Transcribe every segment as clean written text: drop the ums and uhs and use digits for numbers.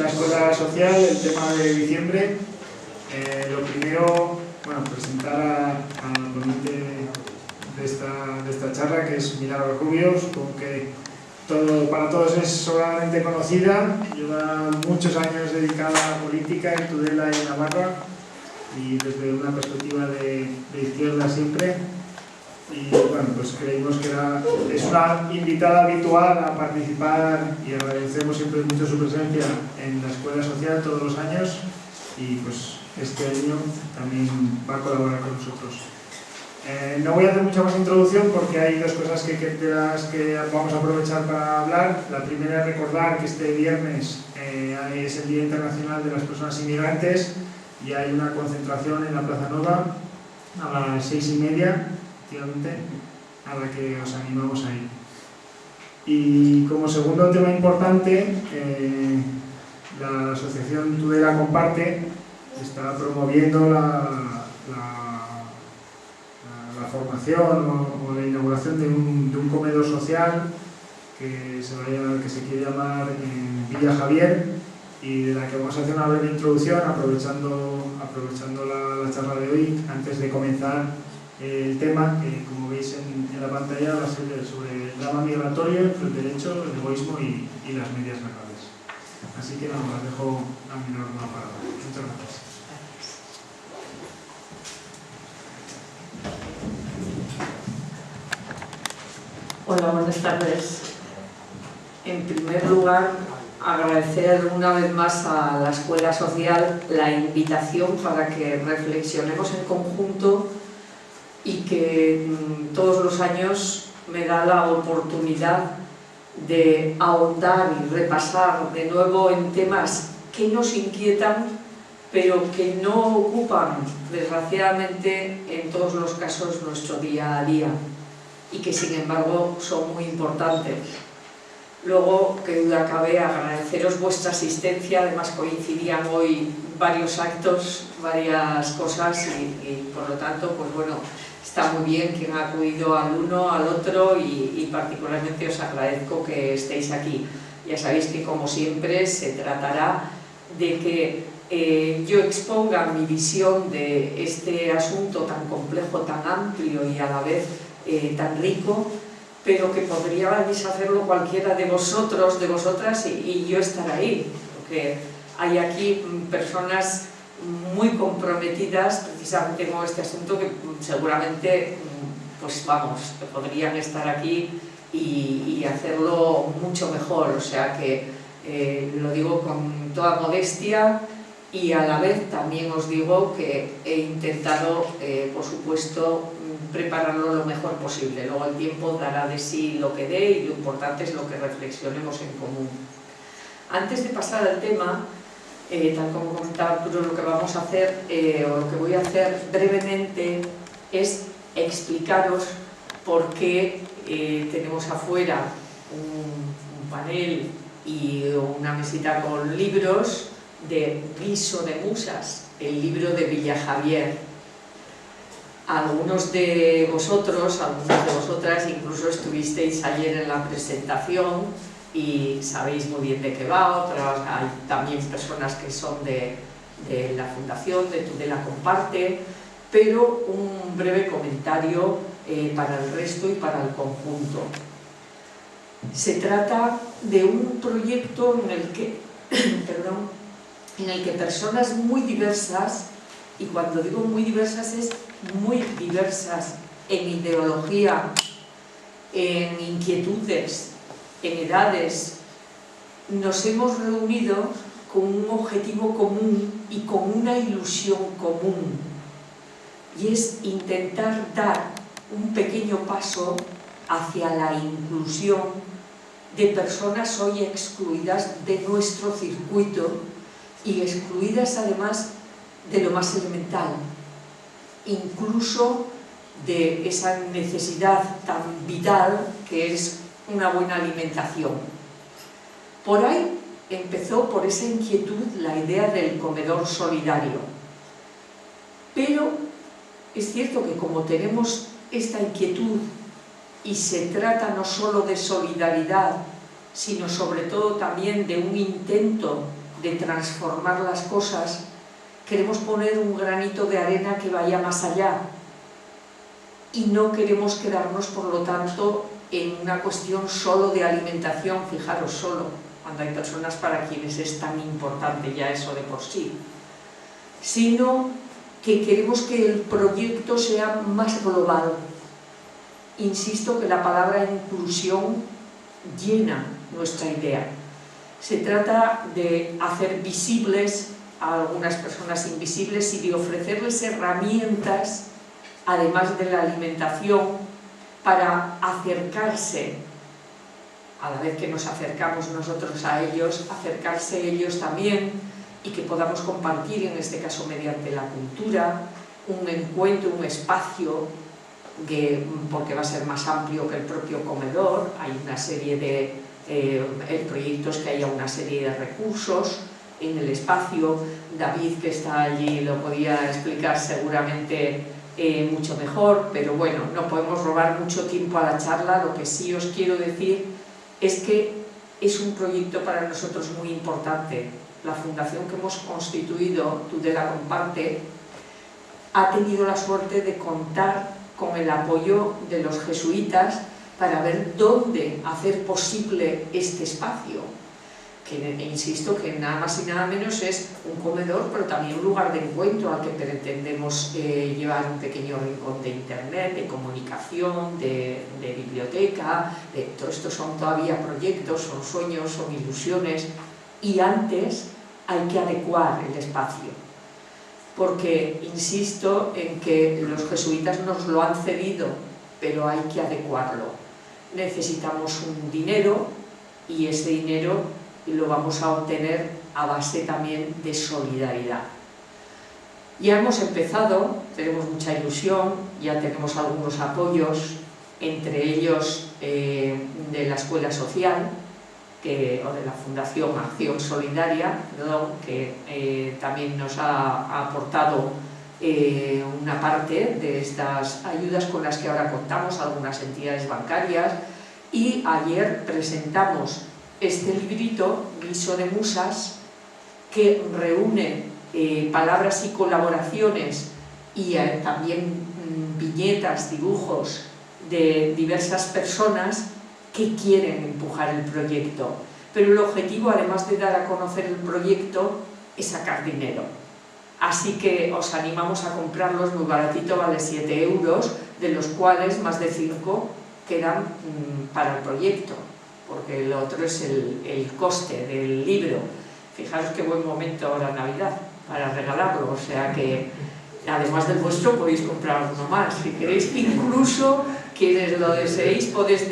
la Escuela Social, el tema de diciembre. Lo primero, bueno, presentar al ponente de esta charla, que es Milagros Rubio. Supongo que para todos es sobradamente conocida. Lleva muchos años dedicada a la política en Tudela y en Navarra, y desde una perspectiva de izquierda siempre. Y bueno, pues creímos que es una invitada habitual a participar, y agradecemos siempre mucho su presencia en la Escuela Social todos los años, y pues este año también va a colaborar con nosotros. No voy a hacer mucha más introducción porque hay dos cosas de las que vamos a aprovechar para hablar. La primera es recordar que este viernes es el Día Internacional de las Personas Inmigrantes, y hay una concentración en la Plaza Nova a las 6:30, a la que os animamos a ir. Y como segundo tema importante, la asociación Tudela Comparte está promoviendo la formación o la inauguración de un comedor social que se quiere llamar Villa Javier, y de la que vamos a hacer una breve introducción aprovechando la charla de hoy, antes de comenzar el tema, que como veis en la pantalla va a ser sobre el drama migratorio, el derecho, el egoísmo y las medidas legales. Así que nada, os dejo a mi norma para hoy. Muchas gracias. Hola, buenas tardes. En primer lugar, agradecer una vez más a la Escuela Social la invitación para que reflexionemos en conjunto, y que todos los años me da la oportunidad de ahondar y repasar de nuevo en temas que nos inquietan, pero que no ocupan, desgraciadamente, en todos los casos nuestro día a día, y que sin embargo son muy importantes. Luego, que duda cabe, agradeceros vuestra asistencia. Además coincidían hoy varios actos, varias cosas, y por lo tanto, pues bueno, está muy bien quien ha acudido al uno, al otro, y particularmente os agradezco que estéis aquí. Ya sabéis que, como siempre, se tratará de que yo exponga mi visión de este asunto tan complejo, tan amplio y a la vez tan rico, pero que podríais hacerlo cualquiera de vosotros, de vosotras, y yo estar ahí, porque hay aquí personas muy comprometidas precisamente con este asunto, que seguramente, pues vamos, que podrían estar aquí y hacerlo mucho mejor. O sea que lo digo con toda modestia, y a la vez también os digo que he intentado, por supuesto, prepararlo lo mejor posible. Luego el tiempo dará de sí lo que dé, y lo importante es lo que reflexionemos en común. Antes de pasar al tema, tal como comentaba Arturo, lo que vamos a hacer, o lo que voy a hacer brevemente, es explicaros por qué tenemos afuera un panel y una mesita con libros de Guiso de Musas, el libro de Villa Javier. Algunos de vosotros, algunas de vosotras, incluso estuvisteis ayer en la presentación y sabéis muy bien de qué va. Otras, hay también personas que son de la Fundación, de Tudela Comparte, pero un breve comentario para el resto y para el conjunto. Se trata de un proyecto en el que, en el que personas muy diversas, y cuando digo muy diversas es muy diversas en ideología, en inquietudes, en edades, nos hemos reunido con un objetivo común y con una ilusión común, y es intentar dar un pequeño paso hacia la inclusión de personas hoy excluidas de nuestro circuito, y excluidas además de lo más elemental, incluso de esa necesidad tan vital que es una buena alimentación. Por ahí empezó, por esa inquietud, la idea del comedor solidario. Pero es cierto que, como tenemos esta inquietud y se trata no solo de solidaridad, sino sobre todo también de un intento de transformar las cosas, queremos poner un granito de arena que vaya más allá y no queremos quedarnos, por lo tanto, en una cuestión solo de alimentación, fijaros, solo, cuando hay personas para quienes es tan importante ya eso de por sí, sino que queremos que el proyecto sea más global. Insisto que la palabra inclusión llena nuestra idea. Se trata de hacer visibles a algunas personas invisibles y de ofrecerles herramientas, además de la alimentación, para acercarse, a la vez que nos acercamos nosotros a ellos, acercarse ellos también, y que podamos compartir, en este caso mediante la cultura, un encuentro, un espacio, porque va a ser más amplio que el propio comedor. Hay una serie de... el proyecto es que haya una serie de recursos en el espacio. David, que está allí, lo podía explicar seguramente mucho mejor, pero bueno, no podemos robar mucho tiempo a la charla. Lo que sí os quiero decir es que es un proyecto para nosotros muy importante. La fundación que hemos constituido, Tudela Comparte, ha tenido la suerte de contar con el apoyo de los jesuitas para ver dónde hacer posible este espacio, que insisto que nada más y nada menos es un comedor, pero también un lugar de encuentro al que pretendemos llevar un pequeño rincón de internet, de comunicación, de biblioteca. Todo esto son todavía proyectos, son sueños, son ilusiones, y antes hay que adecuar el espacio, porque insisto en que los jesuitas nos lo han cedido, pero hay que adecuarlo. Necesitamos un dinero, y ese dinero lo vamos a obtener a base también de solidaridad. Ya hemos empezado, tenemos mucha ilusión, ya tenemos algunos apoyos, entre ellos de la Escuela Social, o de la Fundación Acción Solidaria, que también nos ha aportado una parte de estas ayudas con las que ahora contamos, algunas entidades bancarias, y ayer presentamos este librito, Guiso de Musas, que reúne palabras y colaboraciones y también viñetas, dibujos de diversas personas que quieren empujar el proyecto. Pero el objetivo, además de dar a conocer el proyecto, es sacar dinero. Así que os animamos a comprarlos, muy baratito, vale 7 euros, de los cuales más de 5 quedan para el proyecto, porque el otro es el coste del libro. Fijaros qué buen momento ahora Navidad para regalarlo, o sea que además del vuestro podéis comprar uno más. Si queréis, incluso quienes lo deseéis, podéis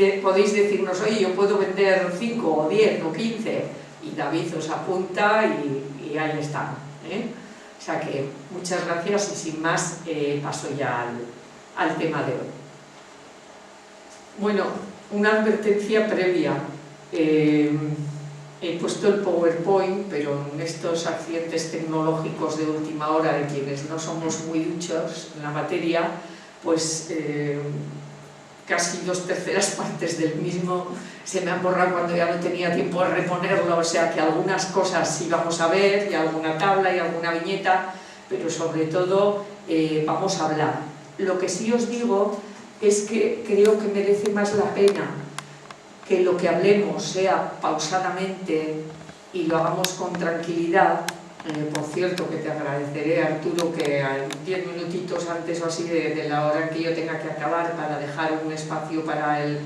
decirnos: oye, yo puedo vender 5 o 10 o 15, y David os apunta y ahí están, O sea que muchas gracias, y sin más paso ya al tema de hoy. Bueno, una advertencia previa. He puesto el PowerPoint, pero en estos accidentes tecnológicos de última hora, de quienes no somos muy duchos en la materia, pues casi 2/3 partes del mismo se me han borrado cuando ya no tenía tiempo de reponerlo, o sea que algunas cosas sí vamos a ver, y alguna tabla y alguna viñeta, pero sobre todo vamos a hablar. Lo que sí os digo es que creo que merece más la pena que lo que hablemos sea pausadamente y lo hagamos con tranquilidad. Por cierto, que te agradeceré, Arturo, que 10 minutitos antes o así de la hora en que yo tenga que acabar, para dejar un espacio para el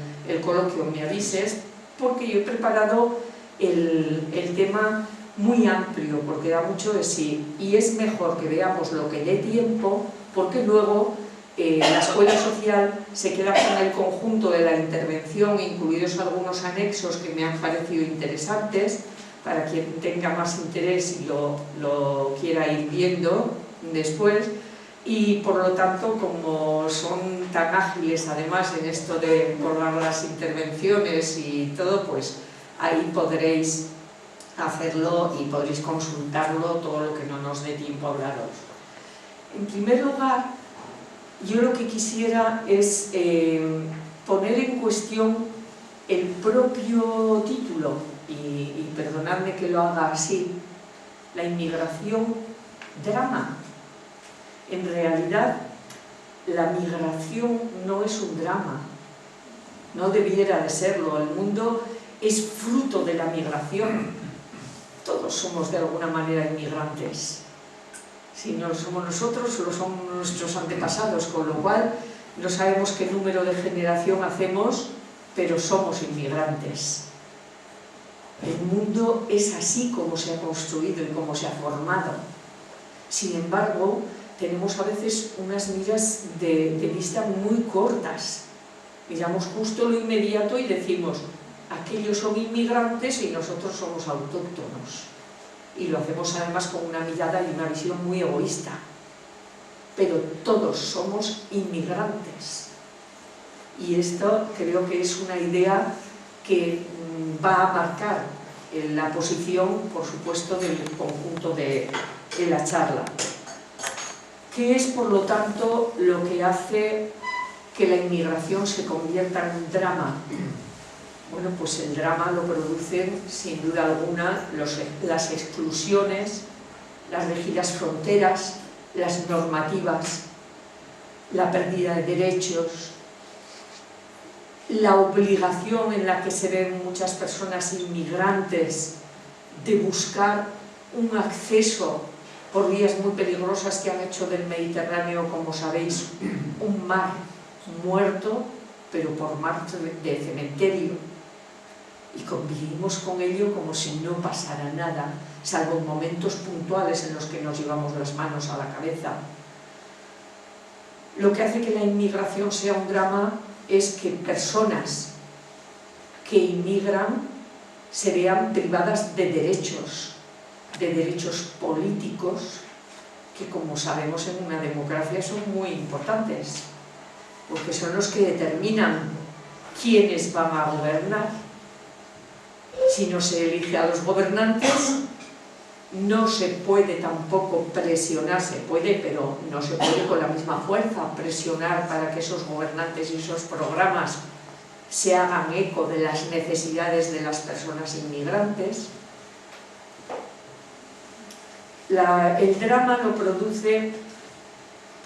coloquio, me avises, porque yo he preparado el tema muy amplio, porque da mucho de sí, y es mejor que veamos lo que dé tiempo, porque luego la Escuela Social se queda con el conjunto de la intervención, incluidos algunos anexos que me han parecido interesantes, para quien tenga más interés y lo quiera ir viendo después. Y por lo tanto, como son tan ágiles además en esto de borrar las intervenciones y todo, pues ahí podréis hacerlo y podréis consultarlo, todo lo que no nos dé tiempo a hablaros. En primer lugar, yo lo que quisiera es poner en cuestión el propio título, y perdonadme que lo haga así, la inmigración drama. En realidad, la migración no es un drama, no debiera de serlo. El mundo es fruto de la migración. Todos somos de alguna manera inmigrantes. Si no lo somos nosotros, lo son nuestros antepasados, con lo cual no sabemos qué número de generación hacemos, pero somos inmigrantes. El mundo es así como se ha construido y como se ha formado. Sin embargo, tenemos a veces unas miras de vista muy cortas. Miramos justo lo inmediato y decimos, aquellos son inmigrantes y nosotros somos autóctonos. Y lo hacemos además con una mirada y una visión muy egoísta. Pero todos somos inmigrantes. Y esto creo que es una idea que va a marcar la posición, por supuesto, del conjunto de la charla. ¿Qué es, por lo tanto, lo que hace que la inmigración se convierta en un drama? Bueno, pues el drama lo producen, sin duda alguna, las exclusiones, las rígidas fronteras, las normativas, la pérdida de derechos, la obligación en la que se ven muchas personas inmigrantes de buscar un acceso por vías muy peligrosas que han hecho del Mediterráneo, como sabéis, un mar muerto, pero por mar de cementerio. Y convivimos con ello como si no pasara nada, salvo en momentos puntuales en los que nos llevamos las manos a la cabeza. Lo que hace que la inmigración sea un drama es que personas que inmigran se vean privadas de derechos políticos, que, como sabemos, en una democracia son muy importantes, porque son los que determinan quiénes van a gobernar. Si no se elige a los gobernantes, no se puede tampoco presionar, se puede, pero no se puede con la misma fuerza presionar para que esos gobernantes y esos programas se hagan eco de las necesidades de las personas inmigrantes. El drama lo produce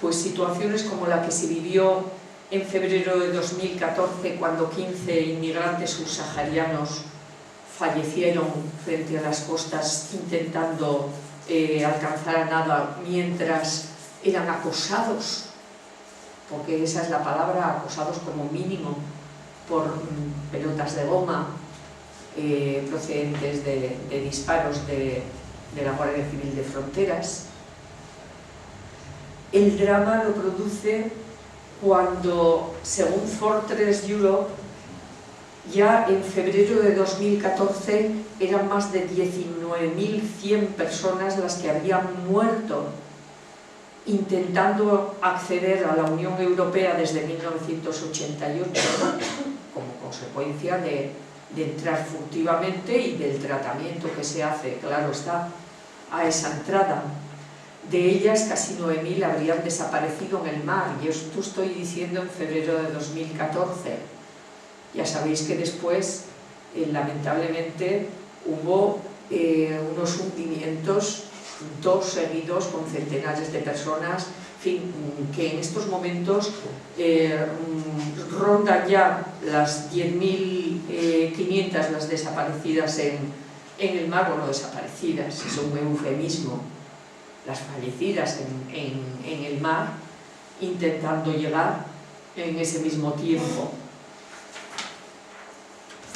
pues situaciones como la que se vivió en febrero de 2014, cuando 15 inmigrantes subsaharianos fallecieron frente a las costas intentando alcanzar a nada, mientras eran acosados, porque esa es la palabra, acosados como mínimo, por pelotas de goma procedentes de disparos de la Guardia Civil de Fronteras. El drama lo produce cuando, según Fortress Europe, ya en febrero de 2014 eran más de 19.100 personas las que habían muerto intentando acceder a la Unión Europea desde 1988 como consecuencia de entrar furtivamente y del tratamiento que se hace, claro está, a esa entrada. De ellas, casi 9.000 habrían desaparecido en el mar, y esto estoy diciendo en febrero de 2014. Ya sabéis que después, lamentablemente, hubo unos hundimientos, 2 seguidos, con centenares de personas, en fin, que en estos momentos rondan ya las 10.500 las desaparecidas en el mar. Bueno, desaparecidas, es un eufemismo, las fallecidas en el mar, intentando llegar en ese mismo tiempo.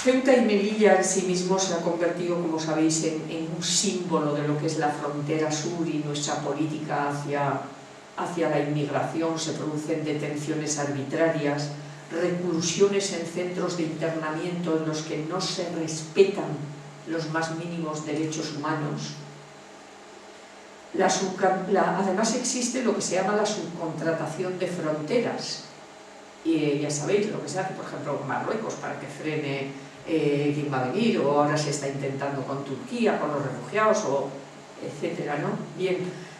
Ceuta y Melilla en sí mismo se ha convertido, como sabéis, en un símbolo de lo que es la frontera sur y nuestra política hacia la inmigración. Se producen detenciones arbitrarias, reclusiones en centros de internamiento en los que no se respetan los más mínimos derechos humanos. Además existe lo que se llama la subcontratación de fronteras. Y ya sabéis lo que se hace, por ejemplo, con Marruecos para que frene quién va a venir, o ahora se está intentando con Turquía, con los refugiados, etcétera, ¿no? Bien,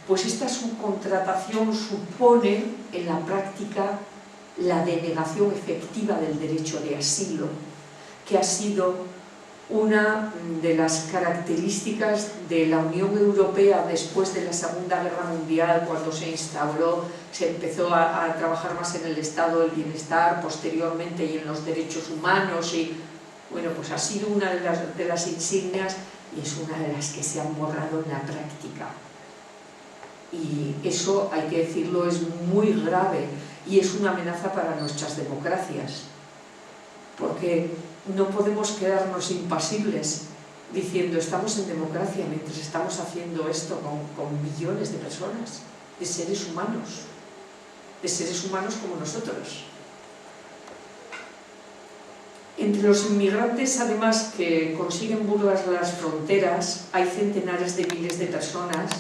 pues esta subcontratación supone en la práctica la denegación efectiva del derecho de asilo, que ha sido Una de las características de la Unión Europea después de la Segunda Guerra Mundial, cuando se instauró, se empezó a trabajar más en el estado del bienestar, posteriormente y en los derechos humanos, y bueno, pues ha sido una de las insignias y es una de las que se han borrado en la práctica. Y eso, hay que decirlo, es muy grave y es una amenaza para nuestras democracias, porque no podemos quedarnos impasibles diciendo estamos en democracia mientras estamos haciendo esto con millones de personas, de seres humanos como nosotros. Entre los inmigrantes, además, que consiguen burlar las fronteras, hay centenares de miles de personas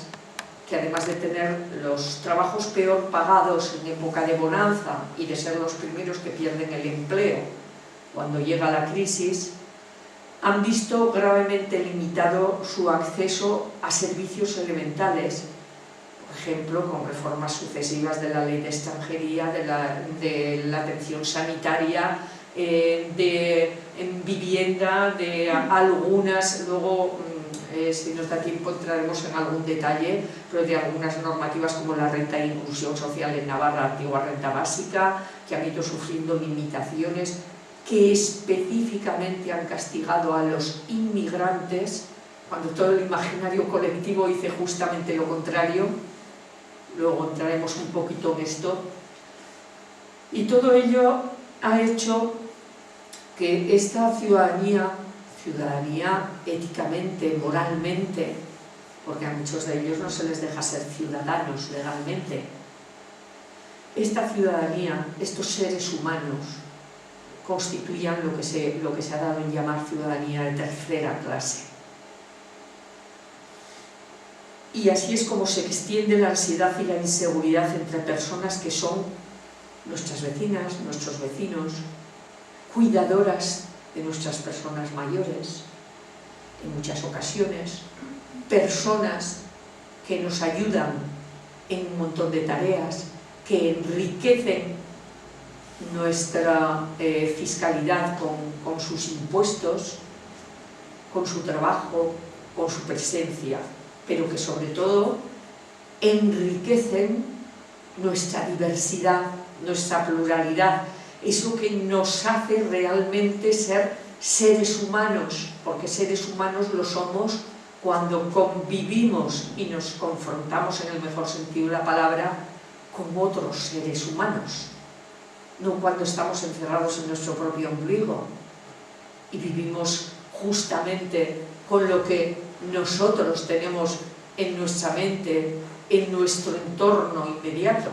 que, además de tener los trabajos peor pagados en época de bonanza y de ser los primeros que pierden el empleo cuando llega la crisis, han visto gravemente limitado su acceso a servicios elementales, por ejemplo, con reformas sucesivas de la ley de extranjería, de la atención sanitaria, en vivienda, de algunas, luego, si nos da tiempo entraremos en algún detalle, pero de algunas normativas como la renta de inclusión social en Navarra, antigua renta básica, que han ido sufriendo limitaciones que específicamente han castigado a los inmigrantes, cuando todo el imaginario colectivo dice justamente lo contrario. Luego entraremos un poquito en esto. Y todo ello ha hecho que esta ciudadanía éticamente, moralmente, porque a muchos de ellos no se les deja ser ciudadanos legalmente, esta ciudadanía, estos seres humanos, constituyan lo que se ha dado en llamar ciudadanía de tercera clase. Y así es como se extiende la ansiedad y la inseguridad entre personas que son nuestras vecinas, nuestros vecinos, cuidadoras de nuestras personas mayores, en muchas ocasiones, personas que nos ayudan en un montón de tareas, que enriquecen nuestra fiscalidad con sus impuestos, con su trabajo, con su presencia, pero que sobre todo enriquecen nuestra diversidad, nuestra pluralidad, eso que nos hace realmente ser seres humanos, porque seres humanos lo somos cuando convivimos y nos confrontamos, en el mejor sentido de la palabra, con otros seres humanos, no cuando estamos encerrados en nuestro propio ombligo y vivimos justamente con lo que nosotros tenemos en nuestra mente, en nuestro entorno inmediato.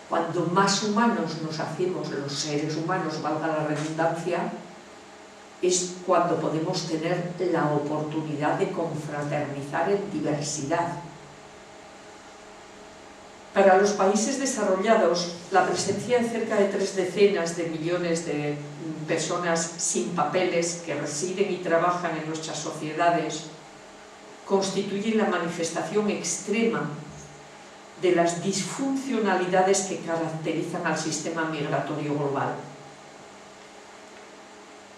Cuando más humanos nos hacemos los seres humanos, valga la redundancia, es cuando podemos tener la oportunidad de confraternizar en diversidad. Para los países desarrollados, la presencia de cerca de 3 decenas de millones de personas sin papeles que residen y trabajan en nuestras sociedades constituye la manifestación extrema de las disfuncionalidades que caracterizan al sistema migratorio global.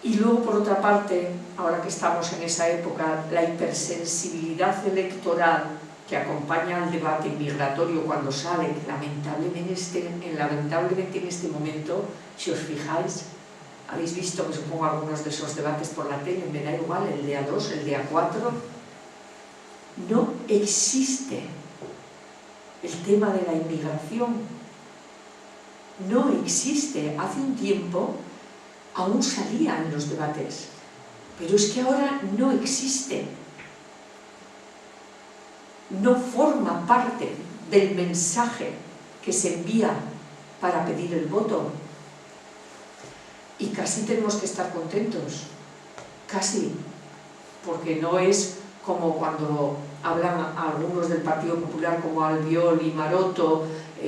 Y luego, por otra parte, ahora que estamos en esa época, la hipersensibilidad electoral que acompaña al debate migratorio cuando sale, que lamentablemente en este momento, si os fijáis, habéis visto que supongo algunos de esos debates por la tele, me da igual, el de A2, el de A4, no existe el tema de la inmigración, no existe. Hace un tiempo aún salía en los debates, pero es que ahora no existe, no forma parte del mensaje que se envía para pedir el voto. Y casi tenemos que estar contentos, casi, porque no es como cuando hablan algunos del Partido Popular como Albiol y Maroto,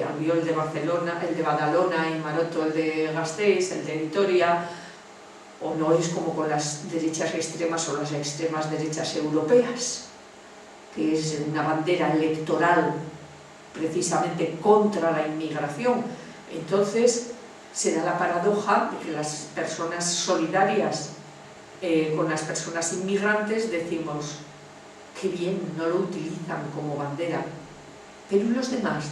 Albiol de Barcelona, el de Badalona, y Maroto el de Gasteiz, el de Vitoria, o no es como con las derechas extremas o las extremas derechas europeas, que es una bandera electoral precisamente contra la inmigración. Entonces se da la paradoja de que las personas solidarias con las personas inmigrantes, decimos, qué bien, no lo utilizan como bandera. Pero ¿y los demás?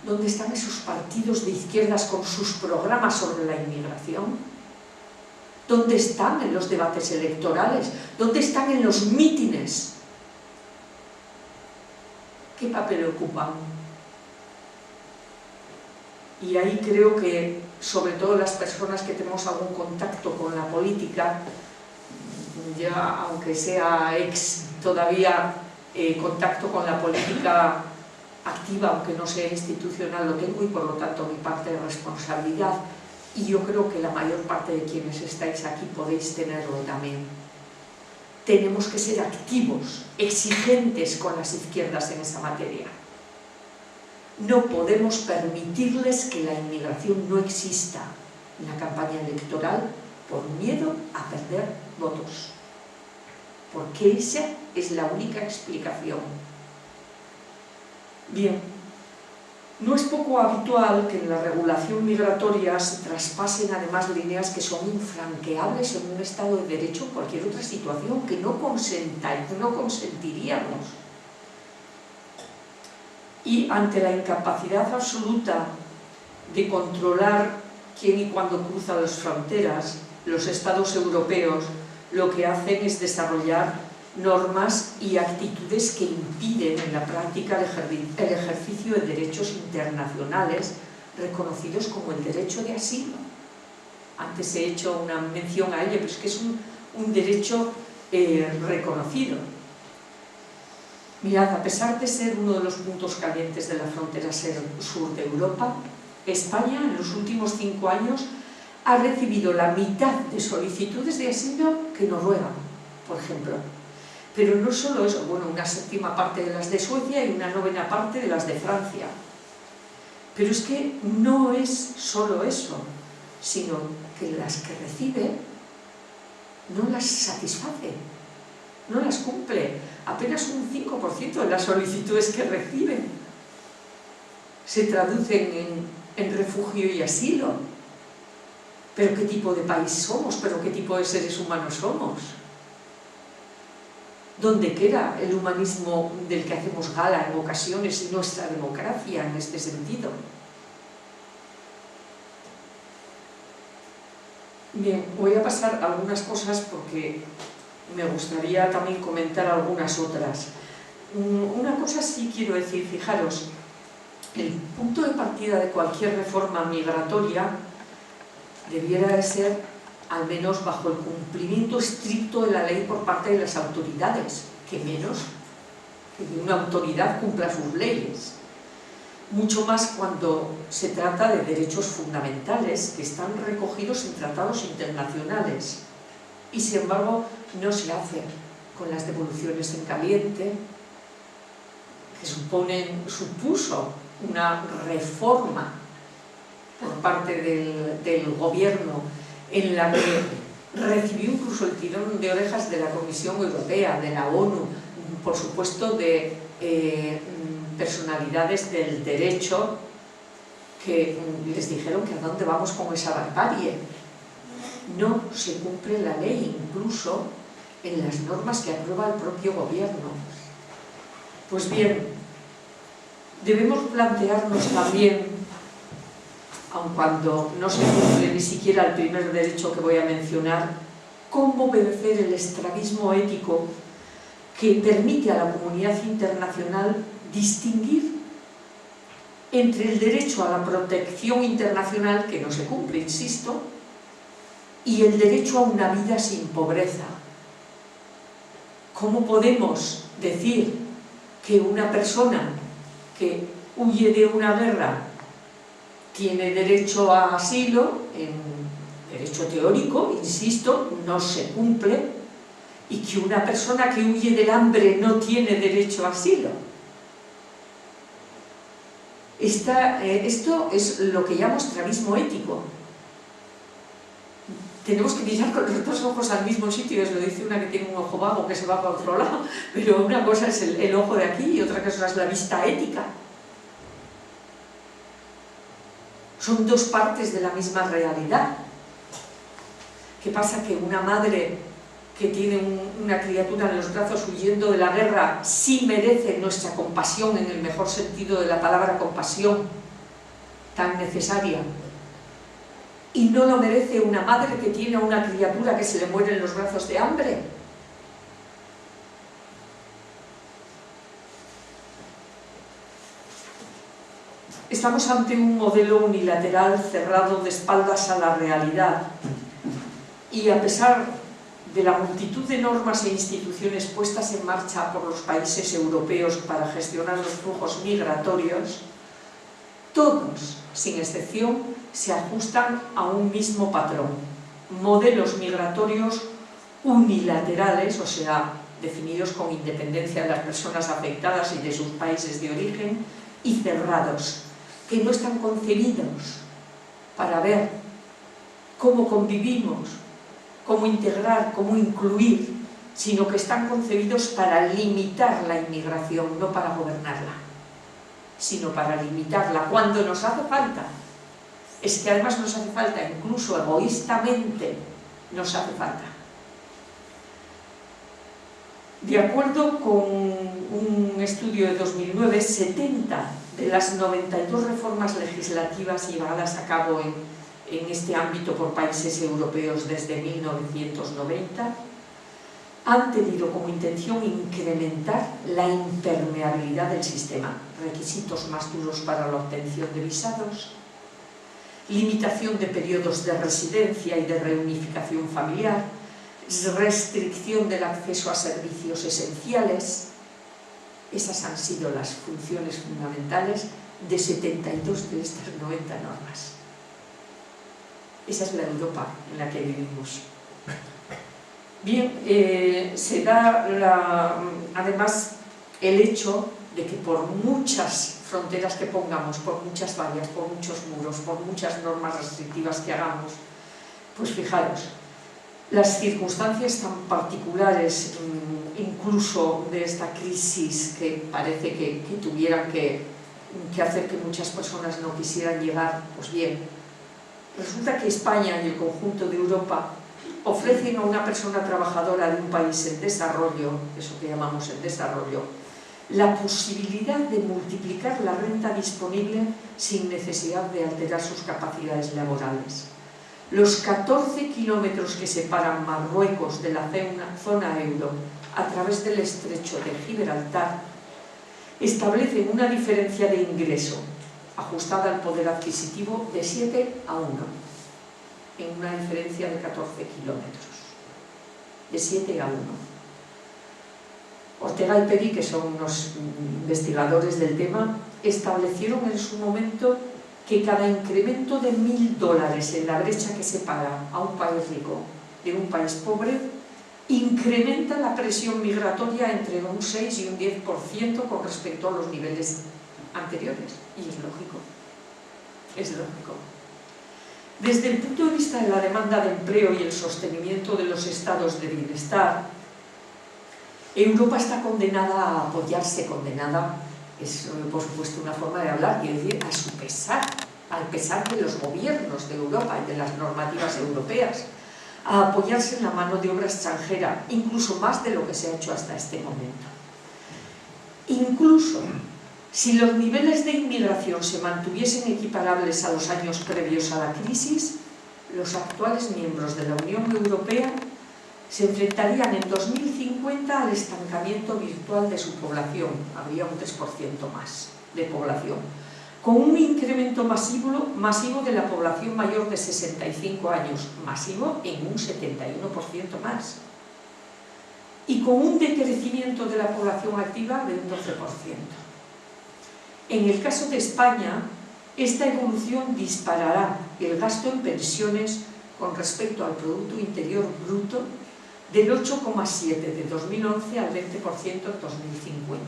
¿Dónde están esos partidos de izquierdas con sus programas sobre la inmigración? ¿Dónde están en los debates electorales? ¿Dónde están en los mítines? ¿Qué papel ocupan? Y ahí creo que, sobre todo las personas que tenemos algún contacto con la política, ya aunque sea todavía contacto con la política activa, aunque no sea institucional, lo tengo y por lo tanto mi parte de responsabilidad, y yo creo que la mayor parte de quienes estáis aquí podéis tenerlo también. Tenemos que ser activos, exigentes con las izquierdas en esa materia. No podemos permitirles que la inmigración no exista en la campaña electoral por miedo a perder votos. Porque esa es la única explicación. Bien, no es poco habitual que en la regulación migratoria se traspasen además líneas que son infranqueables en un Estado de Derecho o cualquier otra situación que no consentiríamos. Y ante la incapacidad absoluta de controlar quién y cuándo cruza las fronteras, los Estados europeos lo que hacen es desarrollar normas y actitudes que impiden en la práctica el ejercicio de derechos internacionales reconocidos como el derecho de asilo. Antes he hecho una mención a ello, pero es que es un derecho reconocido. Mirad, a pesar de ser uno de los puntos calientes de la frontera sur de Europa, España en los últimos 5 años ha recibido la mitad de solicitudes de asilo que Noruega, por ejemplo. Pero no solo eso, bueno, una 7ª parte de las de Suecia y una 9ª parte de las de Francia. Pero es que no es solo eso, sino que las que recibe no las satisface, no las cumple. Apenas un 5% de las solicitudes que reciben se traducen en refugio y asilo. ¿Pero qué tipo de país somos? ¿Pero qué tipo de seres humanos somos? ¿Dónde queda el humanismo del que hacemos gala en ocasiones y nuestra democracia en este sentido? Bien, voy a pasar algunas cosas porque me gustaría también comentar algunas otras. Una cosa sí quiero decir, fijaros, el punto de partida de cualquier reforma migratoria debiera de ser al menos bajo el cumplimiento estricto de la ley por parte de las autoridades, que menos que una autoridad cumpla sus leyes. Mucho más cuando se trata de derechos fundamentales que están recogidos en tratados internacionales. Y sin embargo no se hace con las devoluciones en caliente, que supuso una reforma por parte del gobierno en la que recibió incluso el tirón de orejas de la Comisión Europea, de la ONU, por supuesto de personalidades del derecho que les dijeron que a dónde vamos con esa barbarie. No se cumple la ley, incluso en las normas que aprueba el propio gobierno. Pues bien, debemos plantearnos también, aun cuando no se cumple ni siquiera el primer derecho que voy a mencionar, cómo vencer el estrabismo ético que permite a la comunidad internacional distinguir entre el derecho a la protección internacional, que no se cumple, insisto, y el derecho a una vida sin pobreza. ¿Cómo podemos decir que una persona que huye de una guerra tiene derecho a asilo? En derecho teórico, insisto, no se cumple, y que una persona que huye del hambre no tiene derecho a asilo. Esto es lo que llamo estrabismo ético. Tenemos que mirar con los dos ojos al mismo sitio, eso dice una que tiene un ojo vago que se va para otro lado, pero una cosa es el ojo de aquí y otra cosa es la vista ética. Son dos partes de la misma realidad. ¿Qué pasa? Que una madre que tiene una criatura en los brazos huyendo de la guerra sí merece nuestra compasión, en el mejor sentido de la palabra compasión, tan necesaria, y no lo merece una madre que tiene a una criatura que se le muere en los brazos de hambre? Estamos ante un modelo unilateral cerrado de espaldas a la realidad, y a pesar de la multitud de normas e instituciones puestas en marcha por los países europeos para gestionar los flujos migratorios, todos, sin excepción, se ajustan a un mismo patrón: modelos migratorios unilaterales, o sea, definidos con independencia de las personas afectadas y de sus países de origen, y cerrados, que no están concebidos para ver cómo convivimos, cómo integrar, cómo incluir, sino que están concebidos para limitar la inmigración, no para gobernarla, sino para limitarla cuando nos hace falta. Es que además nos hace falta, incluso egoístamente nos hace falta. De acuerdo con un estudio de 2009, 70 de las 92 reformas legislativas llevadas a cabo en este ámbito por países europeos desde 1990 han tenido como intención incrementar la impermeabilidad del sistema, requisitos más duros para la obtención de visados, limitación de periodos de residencia y de reunificación familiar, restricción del acceso a servicios esenciales. Esas han sido las funciones fundamentales de 72 de estas 90 normas. Esa es la Europa en la que vivimos. Bien, se da además el hecho de que por muchas fronteras que pongamos, por muchas vallas, por muchos muros, por muchas normas restrictivas que hagamos, pues fijaros, las circunstancias tan particulares, incluso de esta crisis que parece que tuvieran que hacer que muchas personas no quisieran llegar, pues bien, resulta que España y el conjunto de Europa ofrecen a una persona trabajadora de un país en desarrollo, eso que llamamos el desarrollo, la posibilidad de multiplicar la renta disponible sin necesidad de alterar sus capacidades laborales. Los 14 kilómetros que separan Marruecos de la zona euro a través del estrecho de Gibraltar establecen una diferencia de ingreso ajustada al poder adquisitivo de 7 a 1, en una diferencia de 14 kilómetros, de 7 a 1. Ortega y Peri, que son unos investigadores del tema, establecieron en su momento que cada incremento de $1000 en la brecha que separa a un país rico de un país pobre incrementa la presión migratoria entre un 6 y un 10% con respecto a los niveles anteriores. Y es lógico, es lógico. Desde el punto de vista de la demanda de empleo y el sostenimiento de los estados de bienestar, Europa está condenada a apoyarse, condenada es por supuesto una forma de hablar, quiere decir a su pesar, al pesar de los gobiernos de Europa y de las normativas europeas, a apoyarse en la mano de obra extranjera, incluso más de lo que se ha hecho hasta este momento. Incluso si los niveles de inmigración se mantuviesen equiparables a los años previos a la crisis, los actuales miembros de la Unión Europea se enfrentarían en 2050 al estancamiento virtual de su población, habría un 3% más de población, con un incremento masivo de la población mayor de 65 años, masivo en un 71% más, y con un decrecimiento de la población activa de un 12%. En el caso de España, esta evolución disparará el gasto en pensiones con respecto al Producto Interior Bruto del 8,7 de 2011 al 20% en 2050.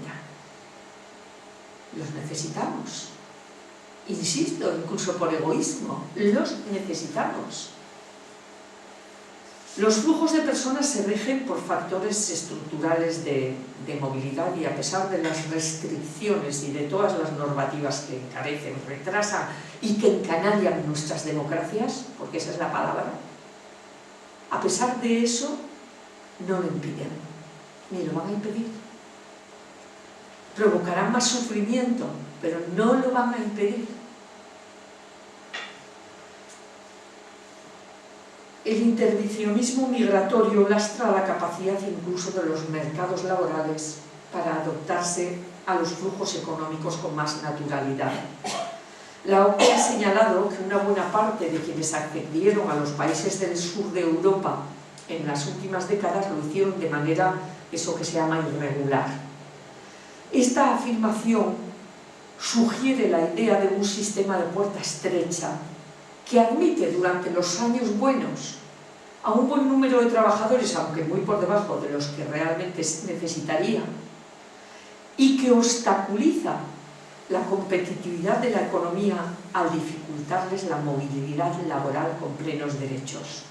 Los necesitamos. Insisto, incluso por egoísmo, los necesitamos. Los flujos de personas se rigen por factores estructurales de movilidad y a pesar de las restricciones y de todas las normativas que encarecen, retrasan y que encanallan nuestras democracias, porque esa es la palabra, a pesar de eso, no lo impiden, ni lo van a impedir. Provocarán más sufrimiento, pero no lo van a impedir. El intervencionismo migratorio lastra la capacidad incluso de los mercados laborales para adaptarse a los flujos económicos con más naturalidad. La OCDE ha señalado que una buena parte de quienes accedieron a los países del sur de Europa en las últimas décadas lo hicieron de manera, eso que se llama, irregular. Esta afirmación sugiere la idea de un sistema de puerta estrecha que admite durante los años buenos a un buen número de trabajadores, aunque muy por debajo de los que realmente necesitarían, y que obstaculiza la competitividad de la economía al dificultarles la movilidad laboral con plenos derechos.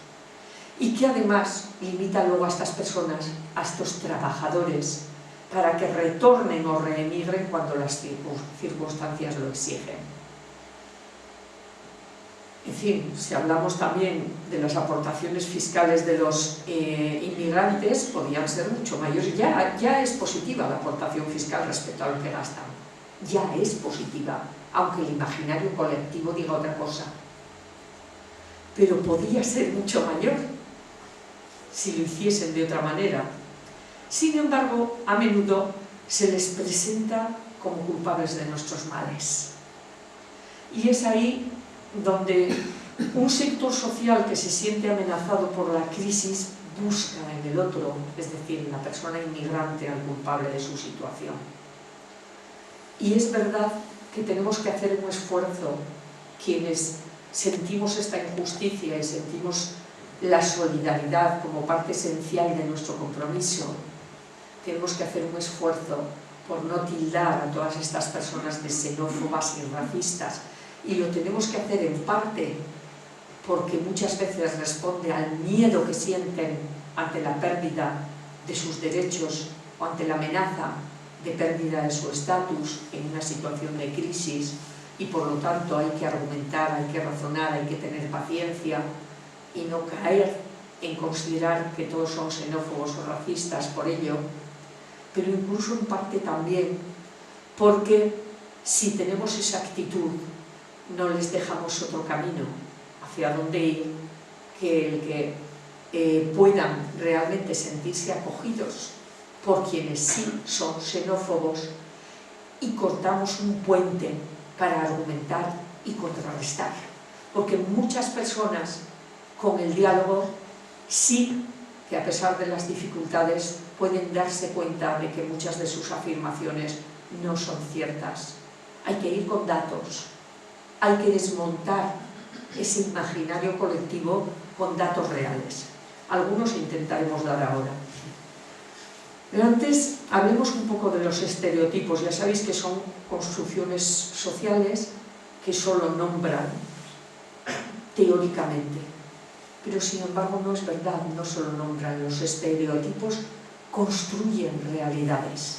Y que además limita luego a estas personas, a estos trabajadores, para que retornen o reemigren cuando las circunstancias lo exigen. En fin, si hablamos también de las aportaciones fiscales de los inmigrantes, podrían ser mucho mayores. Ya es positiva la aportación fiscal respecto a lo que gastan. Ya es positiva, aunque el imaginario colectivo diga otra cosa. Pero podría ser mucho mayor si lo hiciesen de otra manera. Sin embargo, a menudo se les presenta como culpables de nuestros males. Y es ahí donde un sector social que se siente amenazado por la crisis busca en el otro, es decir, en la persona inmigrante, al culpable de su situación. Y es verdad que tenemos que hacer un esfuerzo, quienes sentimos esta injusticia y sentimos la solidaridad como parte esencial de nuestro compromiso. Tenemos que hacer un esfuerzo por no tildar a todas estas personas de xenófobas y racistas, y lo tenemos que hacer en parte porque muchas veces responde al miedo que sienten ante la pérdida de sus derechos o ante la amenaza de pérdida de su estatus en una situación de crisis, y por lo tanto hay que argumentar, hay que razonar, hay que tener paciencia y no caer en considerar que todos son xenófobos o racistas por ello, pero incluso en parte también porque si tenemos esa actitud no les dejamos otro camino hacia dónde ir que el que puedan realmente sentirse acogidos por quienes sí son xenófobos, y cortamos un puente para argumentar y contrarrestar, porque muchas personas con el diálogo sí que, a pesar de las dificultades, pueden darse cuenta de que muchas de sus afirmaciones no son ciertas. Hay que ir con datos, hay que desmontar ese imaginario colectivo con datos reales. Algunos intentaremos dar ahora. Pero antes hablemos un poco de los estereotipos. Ya sabéis que son construcciones sociales que solo nombran teóricamente, pero sin embargo no es verdad, no solo nombran. Los estereotipos construyen realidades.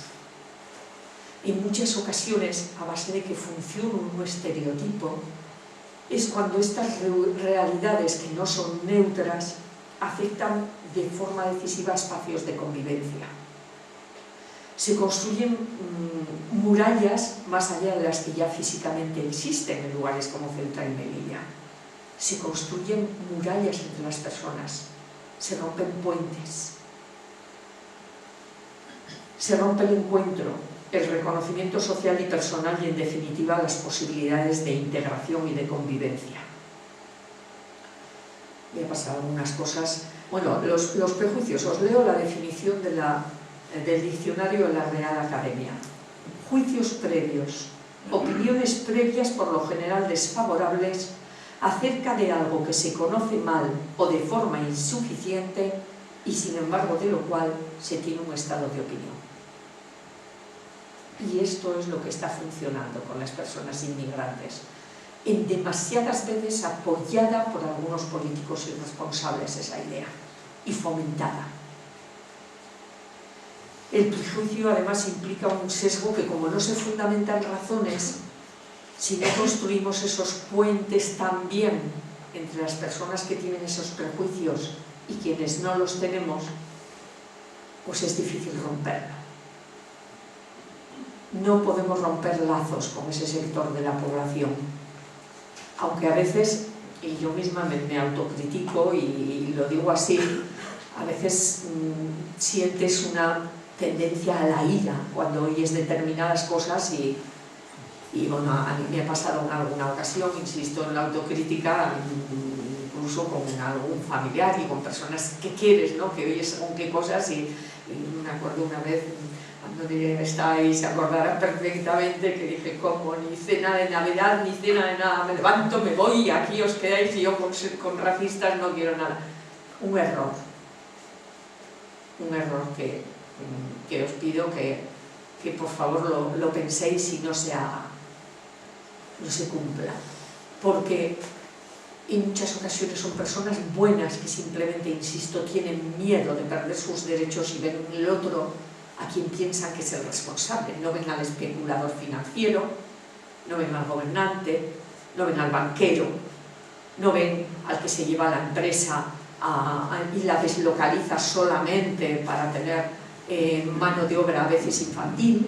En muchas ocasiones, a base de que funcione un estereotipo, es cuando estas realidades que no son neutras afectan de forma decisiva espacios de convivencia. Se construyen murallas más allá de las que ya físicamente existen en lugares como Ceuta y Melilla. Se construyen murallas entre las personas, se rompen puentes, se rompe el encuentro, el reconocimiento social y personal y, en definitiva, las posibilidades de integración y de convivencia. Voy a pasar algunas cosas. Bueno, los prejuicios. Os leo la definición del diccionario de la Real Academia. Juicios previos, opiniones previas por lo general desfavorables acerca de algo que se conoce mal o de forma insuficiente y, sin embargo, de lo cual se tiene un estado de opinión. Y esto es lo que está funcionando con las personas inmigrantes, en demasiadas veces apoyada por algunos políticos irresponsables esa idea y fomentada. El prejuicio además implica un sesgo que, como no se fundamenta en razones, si no construimos esos puentes también entre las personas que tienen esos prejuicios y quienes no los tenemos, pues es difícil romperla. No podemos romper lazos con ese sector de la población, aunque a veces, y yo misma me autocritico y lo digo así, a veces sientes una tendencia a la ira cuando oyes determinadas cosas y bueno, a mí me ha pasado en alguna ocasión, insisto en la autocrítica, incluso con algún familiar y con personas que quieres, ¿no? Que oyes según qué cosas y me acuerdo una vez, donde estáis, se acordarán perfectamente que dije, como ni cena de Navidad, ni cena de nada, me levanto, me voy y aquí os quedáis y yo con racistas no quiero nada. Un error que os pido que por favor lo penséis y no se haga, no se cumpla, porque en muchas ocasiones son personas buenas que simplemente, insisto, tienen miedo de perder sus derechos y ven en el otro a quien piensan que es el responsable. No ven al especulador financiero, no ven al gobernante, no ven al banquero, no ven al que se lleva la empresa y la deslocaliza solamente para tener mano de obra a veces infantil,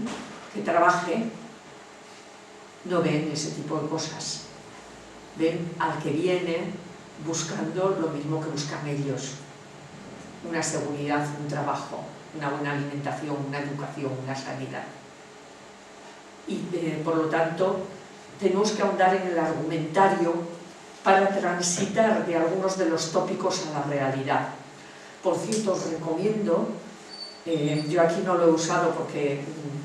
que trabaje. No ven ese tipo de cosas. Ven al que viene buscando lo mismo que buscan ellos: una seguridad, un trabajo, una buena alimentación, una educación, una sanidad. Y por lo tanto tenemos que ahondar en el argumentario para transitar de algunos de los tópicos a la realidad. Por cierto, os recomiendo, yo aquí no lo he usado porque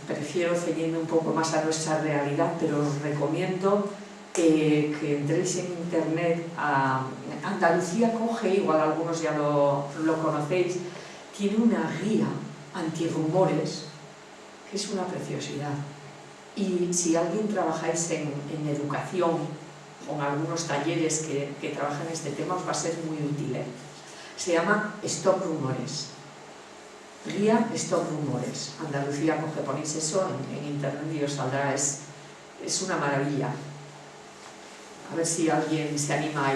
prefiero ceñirme un poco más a nuestra realidad, pero os recomiendo que entréis en internet. Andalucía Coge, igual algunos ya lo conocéis, tiene una guía antirrumores que es una preciosidad. Y si alguien trabajáis en educación, con algunos talleres que trabajan este tema, os va a ser muy útil. Se llama Stop Rumores. Guía Stop Rumores. Andalucía Coge, ponéis eso en internet y os saldrá. Es una maravilla. A ver si alguien se anima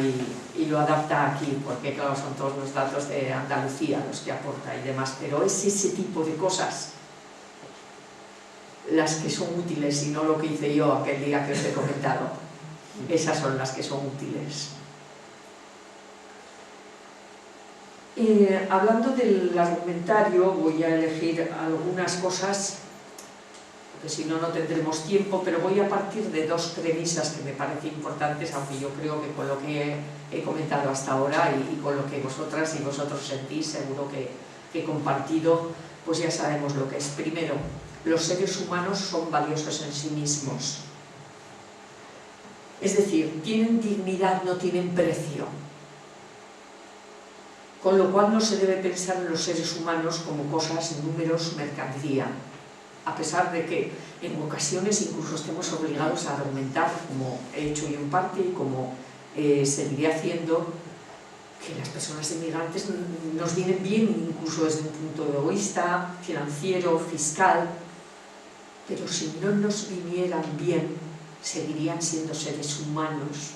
y lo adapta aquí, porque claro, son todos los datos de Andalucía los que aporta y demás, pero es ese tipo de cosas las que son útiles y no lo que hice yo aquel día que os he comentado. Esas son las que son útiles. Hablando del argumentario, voy a elegir algunas cosas, porque si no, no tendremos tiempo, pero voy a partir de dos premisas que me parecen importantes, aunque yo creo que con lo que he comentado hasta ahora y con lo que vosotras y vosotros sentís, seguro que he compartido, pues ya sabemos lo que es. Primero, los seres humanos son valiosos en sí mismos. Es decir, tienen dignidad, no tienen precio. Con lo cual no se debe pensar en los seres humanos como cosas, números, mercancía. A pesar de que en ocasiones incluso estemos obligados a argumentar, como he hecho yo en parte y como seguiré haciendo, que las personas inmigrantes nos vienen bien, incluso desde un punto egoísta, financiero, fiscal, pero si no nos vinieran bien, seguirían siendo seres humanos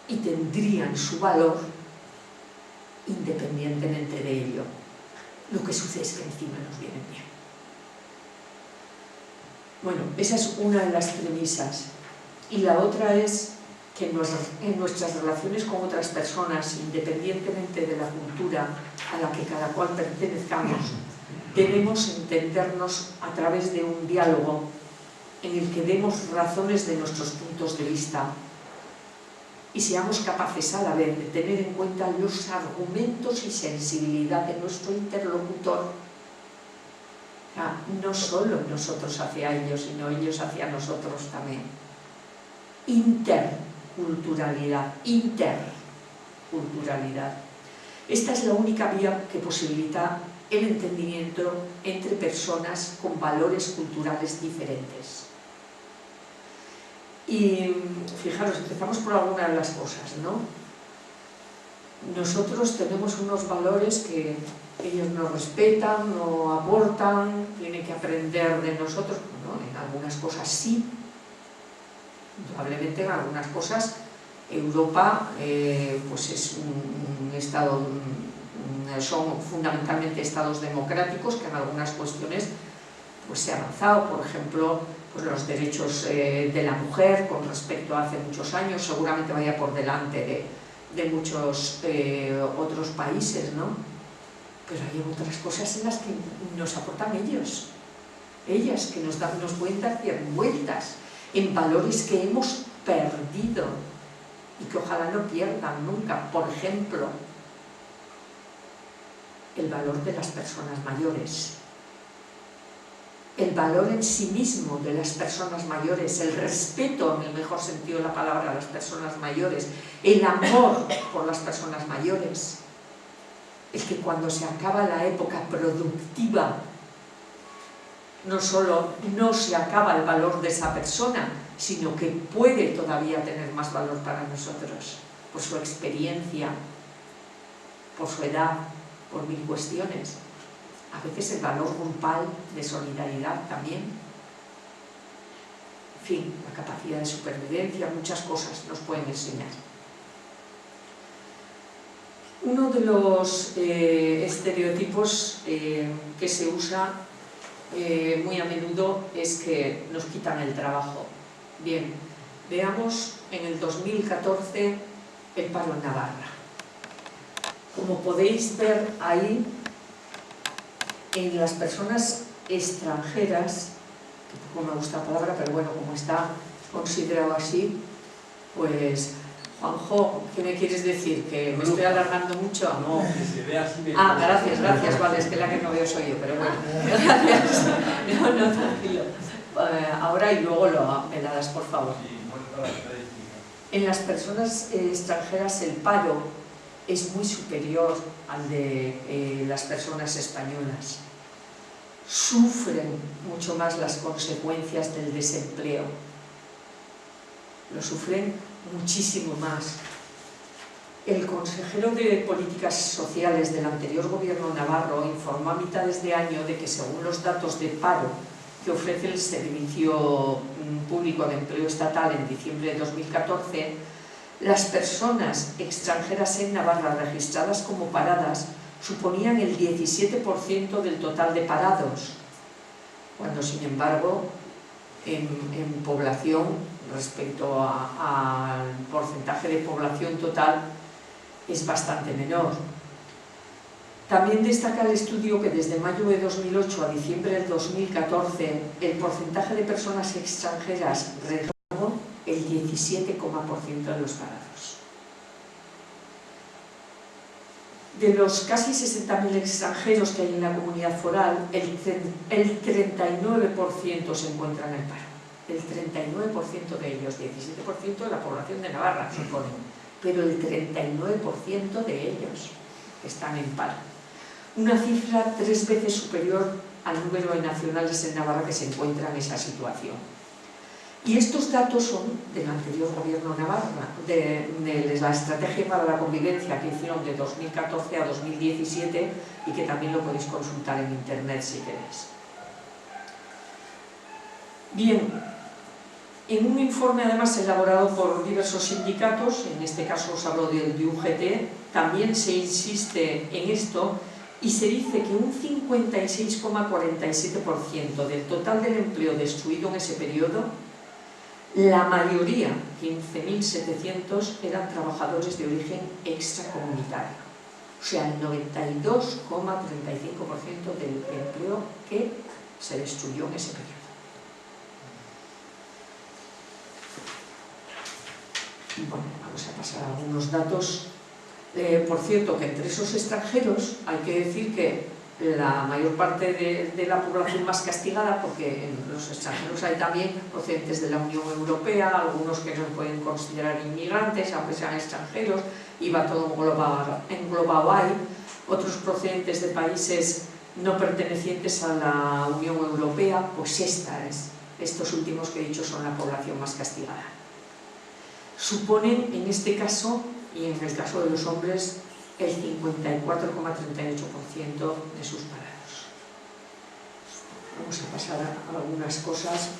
y tendrían su valor independientemente de ello. Lo que sucede es que encima nos vienen bien. Bueno, esa es una de las premisas. Y la otra es que en nuestras relaciones con otras personas, independientemente de la cultura a la que cada cual pertenezcamos, debemos entendernos a través de un diálogo en el que demos razones de nuestros puntos de vista y seamos capaces a la vez de tener en cuenta los argumentos y sensibilidad de nuestro interlocutor. No solo nosotros hacia ellos, sino ellos hacia nosotros también. Interculturalidad. Esta es la única vía que posibilita el entendimiento entre personas con valores culturales diferentes. Y fijaros, empezamos por alguna de las cosas, ¿no? Nosotros tenemos unos valores que ellos nos respetan, no aportan, tienen que aprender de nosotros, ¿no? En algunas cosas sí, probablemente en algunas cosas Europa pues es un estado, son fundamentalmente estados democráticos que en algunas cuestiones pues, se ha avanzado, por ejemplo, pues los derechos de la mujer con respecto a hace muchos años, seguramente vaya por delante de muchos otros países, ¿no? Pero hay otras cosas en las que nos aportan ellos, ellas, que nos pueden dar vueltas en valores que hemos perdido y que ojalá no pierdan nunca. Por ejemplo, el valor de las personas mayores, el valor en sí mismo de las personas mayores, el respeto, en el mejor sentido de la palabra, a las personas mayores, el amor por las personas mayores, el que cuando se acaba la época productiva no solo no se acaba el valor de esa persona, sino que puede todavía tener más valor para nosotros, por su experiencia, por su edad, por mil cuestiones. A veces el valor grupal de solidaridad también. En fin, la capacidad de supervivencia, muchas cosas nos pueden enseñar. Uno de los estereotipos que se usa muy a menudo es que nos quitan el trabajo. Bien, veamos en el 2014 el paro en Navarra. Como podéis ver ahí, en las personas extranjeras, que poco me gusta la palabra, pero bueno, como está considerado así, pues, Juanjo, ¿qué me quieres decir? ¿Que me estoy alargando mucho? No. Ah, gracias, vale, es que la que no veo soy yo, pero bueno, gracias. No, tranquilo. Ahora y luego me la das, por favor. En las personas extranjeras el paro es muy superior al de las personas españolas. Sufren mucho más las consecuencias del desempleo. Lo sufren muchísimo más. El consejero de Políticas Sociales del anterior gobierno navarro informó a mitades de año de que según los datos de paro que ofrece el Servicio Público de Empleo Estatal en diciembre de 2014, las personas extranjeras en Navarra registradas como paradas suponían el 17% del total de parados, cuando sin embargo en población, respecto al porcentaje de población total, es bastante menor. También destaca el estudio que desde mayo de 2008 a diciembre del 2014 el porcentaje de personas extranjeras redujo el 17,% de los parados. De los casi 60.000 extranjeros que hay en la comunidad foral, el 39% se encuentran en paro. El 39% de ellos, 17% de la población de Navarra, suponen, pero el 39% de ellos están en paro. Una cifra 3 veces superior al número de nacionales en Navarra que se encuentran en esa situación. Y estos datos son del anterior gobierno navarra, de la estrategia para la convivencia que hicieron de 2014 a 2017 y que también lo podéis consultar en internet si queréis. Bien, en un informe además elaborado por diversos sindicatos, en este caso os hablo del de UGT, también se insiste en esto y se dice que un 56,47% del total del empleo destruido en ese periodo, la mayoría, 15.700, eran trabajadores de origen extracomunitario. O sea, el 92,35% del empleo que se destruyó en ese periodo. Bueno, vamos a pasar a algunos datos. Por cierto, que entre esos extranjeros hay que decir que la mayor parte de la población más castigada, porque en los extranjeros hay también procedentes de la Unión Europea, algunos que no pueden considerar inmigrantes, aunque sean extranjeros, y va todo englobado ahí, otros procedentes de países no pertenecientes a la Unión Europea, pues estos últimos que he dicho son la población más castigada. Suponen en este caso, y en el caso de los hombres, el 54,38% de sus parados. Vamos a pasar a algunas cosas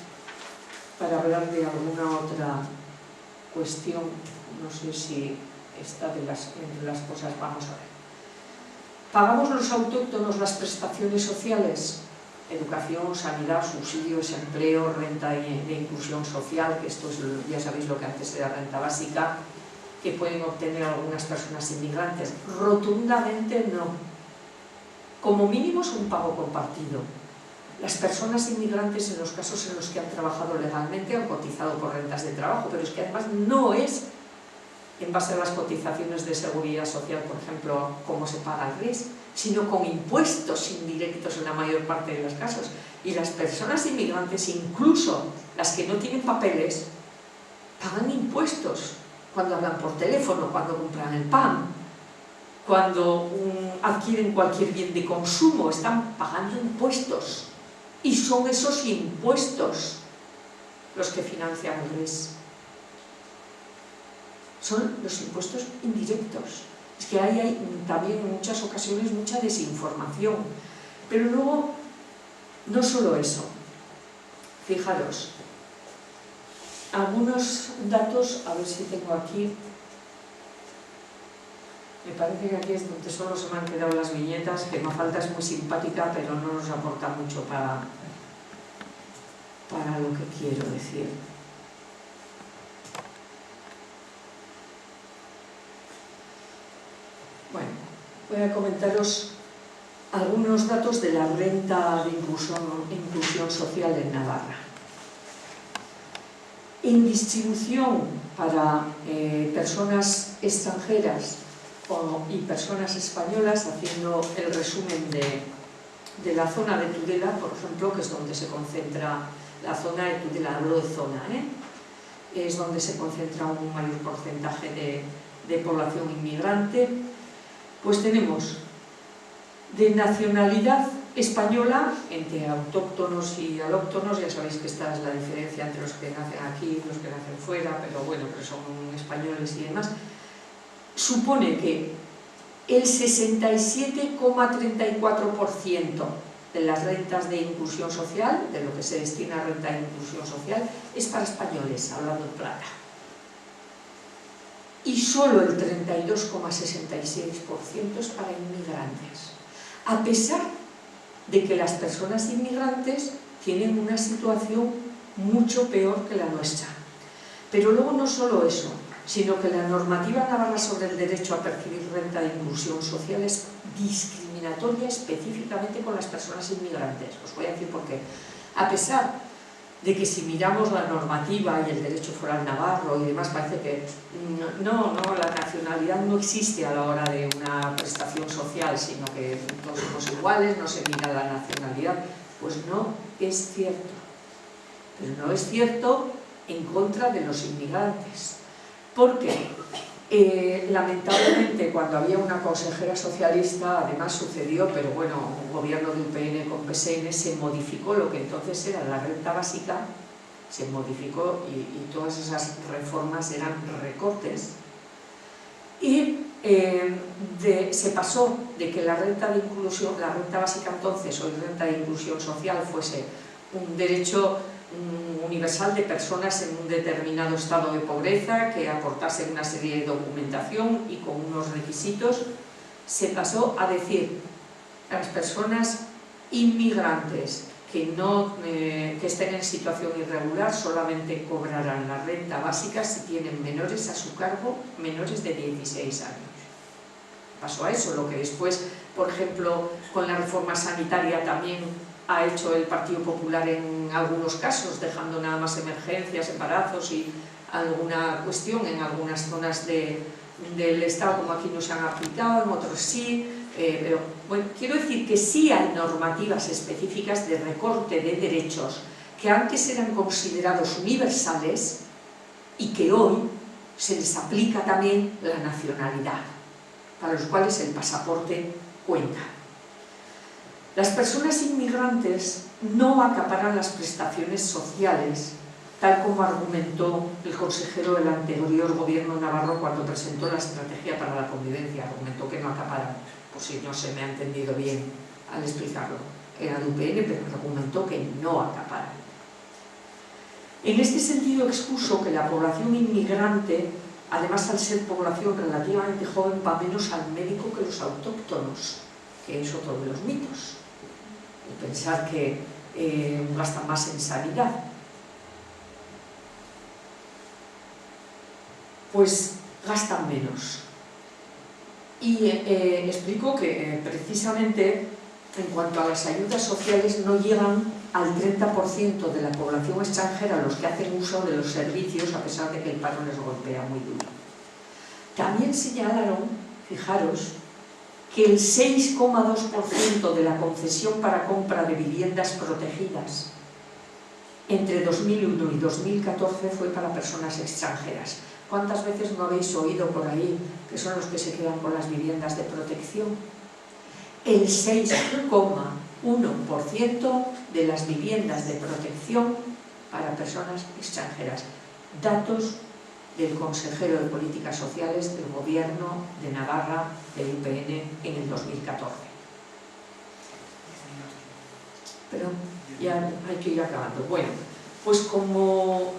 para hablar de alguna otra cuestión. No sé si esta entre las cosas, vamos a ver. ¿Pagamos los autóctonos las prestaciones sociales? Educación, sanidad, subsidio, desempleo, renta de inclusión social, que esto es, ya sabéis lo que antes era renta básica, que pueden obtener algunas personas inmigrantes. Rotundamente no. Como mínimo es un pago compartido. Las personas inmigrantes, en los casos en los que han trabajado legalmente, han cotizado por rentas de trabajo, pero es que además no es en base a las cotizaciones de seguridad social, por ejemplo, cómo se paga el RIS, sino con impuestos indirectos en la mayor parte de los casos. Y las personas inmigrantes, incluso las que no tienen papeles, pagan impuestos cuando hablan por teléfono, cuando compran el pan, cuando adquieren cualquier bien de consumo, están pagando impuestos. Y son esos impuestos los que financian el RIS. Son los impuestos indirectos. Es que ahí hay también en muchas ocasiones mucha desinformación. Pero luego, no solo eso. Fijaros, algunos datos, a ver si tengo aquí. Me parece que aquí es donde solo se me han quedado las viñetas, que Mafalda es muy simpática, pero no nos aporta mucho para lo que quiero decir. Bueno, voy a comentaros algunos datos de la renta de inclusión social en Navarra. En distribución para personas extranjeras y personas españolas, haciendo el resumen de la zona de Tudela, por ejemplo, que es donde se concentra la zona de Tudela, hablo de zona, es donde se concentra un mayor porcentaje de población inmigrante. Pues tenemos de nacionalidad española, entre autóctonos y alóctonos, ya sabéis que esta es la diferencia entre los que nacen aquí y los que nacen fuera, pero bueno, que son españoles y demás, supone que el 67,34% de las rentas de inclusión social, de lo que se destina a renta de inclusión social, es para españoles, hablando en plata. Y solo el 32,66% es para inmigrantes, a pesar de que las personas inmigrantes tienen una situación mucho peor que la nuestra. Pero luego no solo eso, sino que la normativa navarra sobre el derecho a percibir renta de inclusión social es discriminatoria específicamente con las personas inmigrantes. Os voy a decir por qué. A pesar de que si miramos la normativa y el derecho foral navarro y demás, parece que no, la nacionalidad no existe a la hora de una prestación social, sino que todos somos iguales, no se mira la nacionalidad. Pues no es cierto. Pero no es cierto en contra de los inmigrantes. Porque lamentablemente cuando había una consejera socialista, además sucedió, pero bueno, un gobierno de UPN con PSN, se modificó lo que entonces era la renta básica, se modificó y todas esas reformas eran recortes, y se pasó de que la renta de inclusión, la renta básica entonces, hoy renta de inclusión social, fuese un derecho universal de personas en un determinado estado de pobreza, que aportase una serie de documentación y con unos requisitos. Se pasó a decir a las personas inmigrantes que estén en situación irregular solamente cobrarán la renta básica si tienen menores a su cargo, menores de 16 años. Pasó a eso, lo que después, por ejemplo, con la reforma sanitaria también ha hecho el Partido Popular en algunos casos, dejando nada más emergencias, embarazos y alguna cuestión en algunas zonas del Estado, como aquí no se han aplicado, en otros sí. Pero bueno, quiero decir que sí hay normativas específicas de recorte de derechos que antes eran considerados universales y que hoy se les aplica también la nacionalidad, para los cuales el pasaporte cuenta. Las personas inmigrantes no acaparan las prestaciones sociales, tal como argumentó el consejero del anterior gobierno navarro cuando presentó la estrategia para la convivencia. Argumentó que no acaparan, por si no se me ha entendido bien al explicarlo. Era de UPN, pero argumentó que no acaparan. En este sentido expuso que la población inmigrante, además al ser población relativamente joven, va menos al médico que los autóctonos. que es otro de los mitos. El pensar que gastan más en sanidad. Pues gastan menos. Y explico que precisamente en cuanto a las ayudas sociales no llegan al 30% de la población extranjera los que hacen uso de los servicios, a pesar de que el paro les golpea muy duro. También señalaron, fijaros, que el 6,2% de la concesión para compra de viviendas protegidas entre 2001 y 2014 fue para personas extranjeras. ¿Cuántas veces no habéis oído por ahí que son los que se quedan con las viviendas de protección? El 6,1% de las viviendas de protección para personas extranjeras. Datos del consejero de Políticas Sociales del Gobierno de Navarra, del UPN, en el 2014. Pero ya hay que ir acabando. Bueno, pues como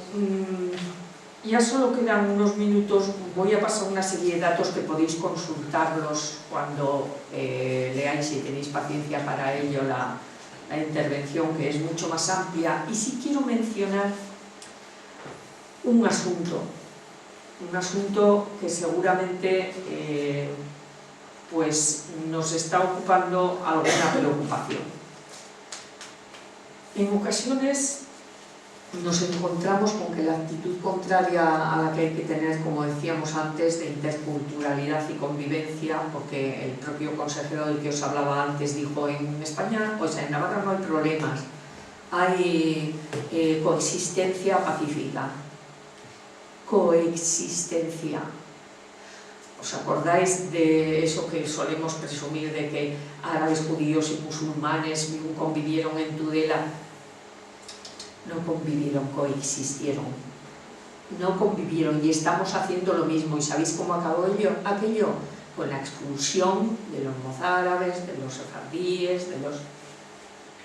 ya solo quedan unos minutos, voy a pasar una serie de datos que podéis consultarlos cuando leáis, y tenéis paciencia para ello, la intervención, que es mucho más amplia. Y sí quiero mencionar un asunto que seguramente pues nos está ocupando alguna preocupación. En ocasiones nos encontramos con que la actitud contraria a la que hay que tener, como decíamos antes, de interculturalidad y convivencia, porque el propio consejero del que os hablaba antes dijo: en España, o sea, en Navarra no hay problemas, hay coexistencia pacífica. Coexistencia. ¿Os acordáis de eso que solemos presumir de que árabes, judíos y musulmanes convivieron en Tudela? No convivieron, coexistieron. No convivieron, y estamos haciendo lo mismo. ¿Y sabéis cómo acabó aquello? Con la expulsión de los mozárabes, de los sefardíes,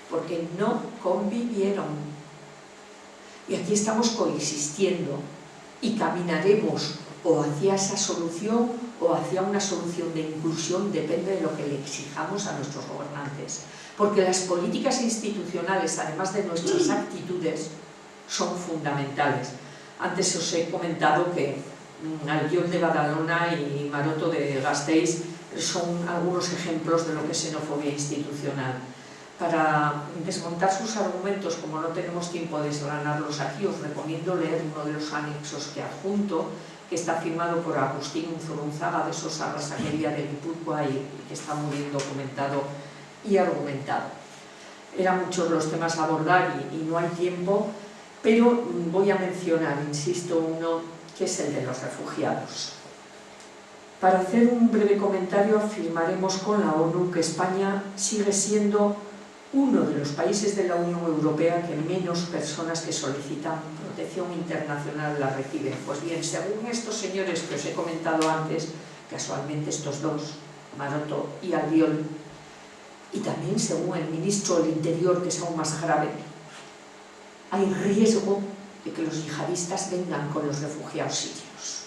porque no convivieron. Y aquí estamos coexistiendo y caminaremos o hacia esa solución o hacia una solución de inclusión, depende de lo que le exijamos a nuestros gobernantes. Porque las políticas institucionales, además de nuestras actitudes, son fundamentales. Antes os he comentado que Albiol de Badalona y Maroto de Gasteiz son algunos ejemplos de lo que es xenofobia institucional. Para desmontar sus argumentos, como no tenemos tiempo de desgranarlos aquí, os recomiendo leer uno de los anexos que adjunto, que está firmado por Agustín Zurunzaga de Sosa Rasaquería de Guipúzcoa y que está muy bien documentado y argumentado. Eran muchos los temas a abordar y no hay tiempo, pero voy a mencionar, insisto, uno que es el de los refugiados. Para hacer un breve comentario, afirmaremos con la ONU que España sigue siendo uno de los países de la Unión Europea que menos personas que solicitan protección internacional la reciben. Pues bien, según estos señores que os he comentado antes, casualmente estos dos, Maroto y Albiol, y también según el ministro del Interior, que es aún más grave, hay riesgo de que los yihadistas vengan con los refugiados sirios.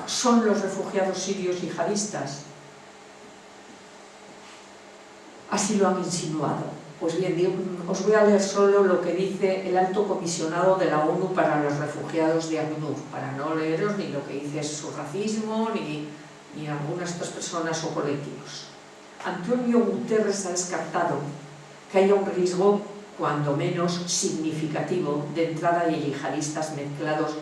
¿Son los refugiados sirios yihadistas? Así lo han insinuado. Pues bien, os voy a leer solo lo que dice el alto comisionado de la ONU para los refugiados de ACNUR, para no leeros ni lo que dice su racismo, ni algunas de estas personas o colectivos. Antonio Guterres ha descartado que haya un riesgo, cuando menos significativo, de entrada de yihadistas mezclados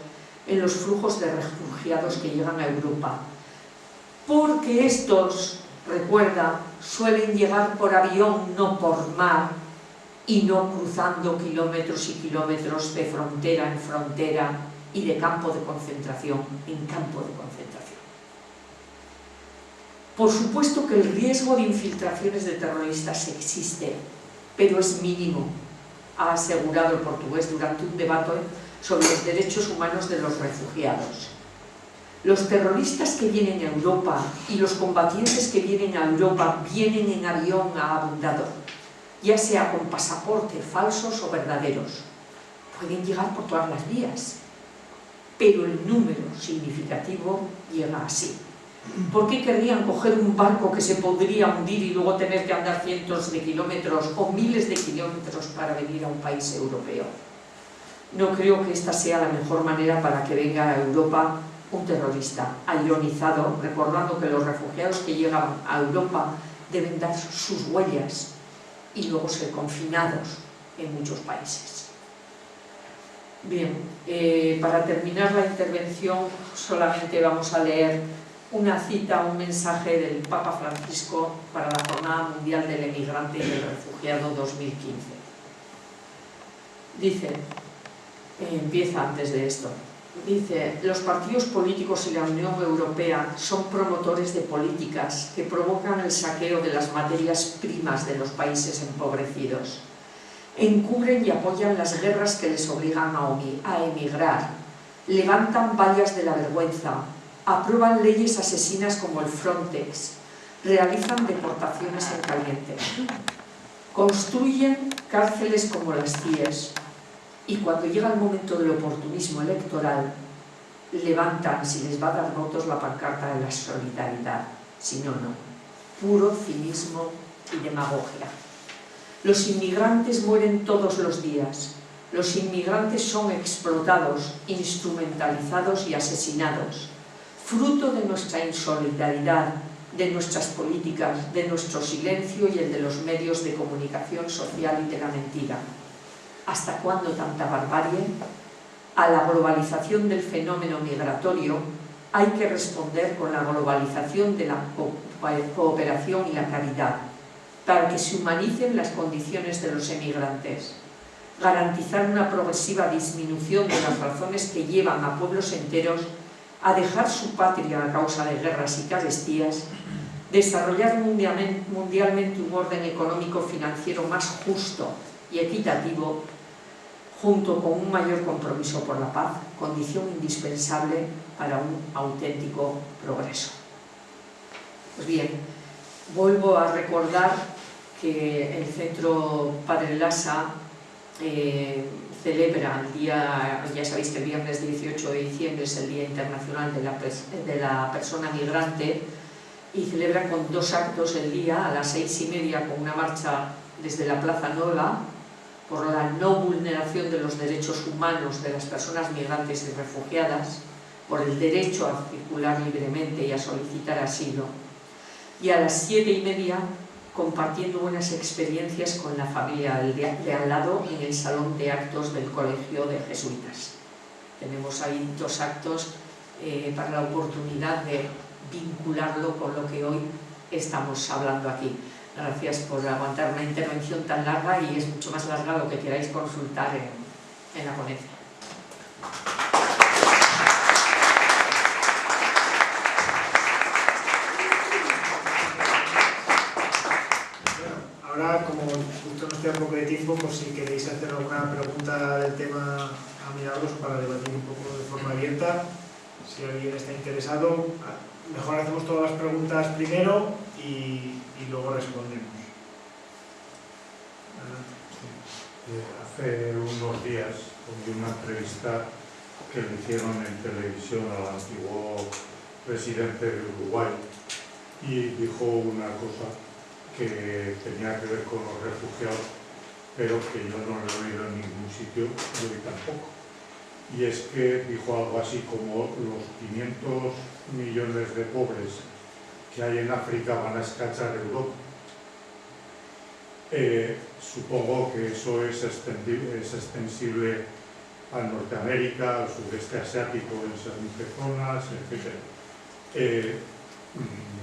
en los flujos de refugiados que llegan a Europa, porque estos, recuerda, suelen llegar por avión, no por mar, y no cruzando kilómetros y kilómetros de frontera en frontera y de campo de concentración en campo de concentración. Por supuesto que el riesgo de infiltraciones de terroristas existe, pero es mínimo, ha asegurado el portugués durante un debate sobre los derechos humanos de los refugiados. Los terroristas que vienen a Europa y los combatientes que vienen a Europa vienen en avión a abundador, ya sea con pasaporte, falsos o verdaderos. Pueden llegar por todas las vías, pero el número significativo llega así. ¿Por qué querrían coger un barco que se podría hundir y luego tener que andar cientos de kilómetros o miles de kilómetros para venir a un país europeo? No creo que esta sea la mejor manera para que venga a Europa un terrorista. Ha ironizado, recordando que los refugiados que llegan a Europa deben dar sus huellas y luego ser confinados en muchos países. Bien, para terminar la intervención solamente vamos a leer una cita, un mensaje del Papa Francisco para la Jornada Mundial del Emigrante y del Refugiado 2015. Dice, empieza antes de esto, dice: los partidos políticos y la Unión Europea son promotores de políticas que provocan el saqueo de las materias primas de los países empobrecidos, encubren y apoyan las guerras que les obligan a emigrar, levantan vallas de la vergüenza, aprueban leyes asesinas como el Frontex, realizan deportaciones en caliente, construyen cárceles como las CIES y cuando llega el momento del oportunismo electoral levantan, si les va a dar votos, la pancarta de la solidaridad. Si no, no. Puro cinismo y demagogia. Los inmigrantes mueren todos los días. Los inmigrantes son explotados, instrumentalizados y asesinados, fruto de nuestra insolidaridad, de nuestras políticas, de nuestro silencio y el de los medios de comunicación social y de la mentira. ¿Hasta cuándo tanta barbarie? A la globalización del fenómeno migratorio hay que responder con la globalización de la cooperación y la caridad, para que se humanicen las condiciones de los emigrantes, garantizar una progresiva disminución de las razones que llevan a pueblos enteros a dejar su patria a causa de guerras y carestías, desarrollar mundialmente un orden económico financiero más justo y equitativo, junto con un mayor compromiso por la paz, condición indispensable para un auténtico progreso. Pues bien, vuelvo a recordar que el Centro Padre Lasa celebra el día, ya sabéis que el viernes 18 de diciembre es el Día Internacional de la Persona Migrante, y celebra con dos actos el día, a las 6:30 con una marcha desde la Plaza Nueva por la no vulneración de los derechos humanos de las personas migrantes y refugiadas, por el derecho a circular libremente y a solicitar asilo, y a las 7:30 compartiendo buenas experiencias con la familia de al lado en el salón de actos del Colegio de Jesuitas. Tenemos ahí dos actos para la oportunidad de vincularlo con lo que hoy estamos hablando aquí. Gracias por aguantar una intervención tan larga, y es mucho más larga lo que queráis consultar en la ponencia. Ahora, como justo nos queda un poco de tiempo, pues si queréis hacer alguna pregunta del tema a Milagros para debatir un poco de forma abierta, si alguien está interesado, mejor hacemos todas las preguntas primero y luego respondemos. Hace unos días vi una entrevista que le hicieron en televisión al antiguo presidente de Uruguay, y dijo una cosa que tenía que ver con los refugiados, pero que yo no lo he oído en ningún sitio, y hoy tampoco. Y es que dijo algo así como: los 500 millones de pobres que hay en África van a escachar Europa. Supongo que eso es extensible a Norteamérica, al sudeste asiático, en según qué zonas, etc.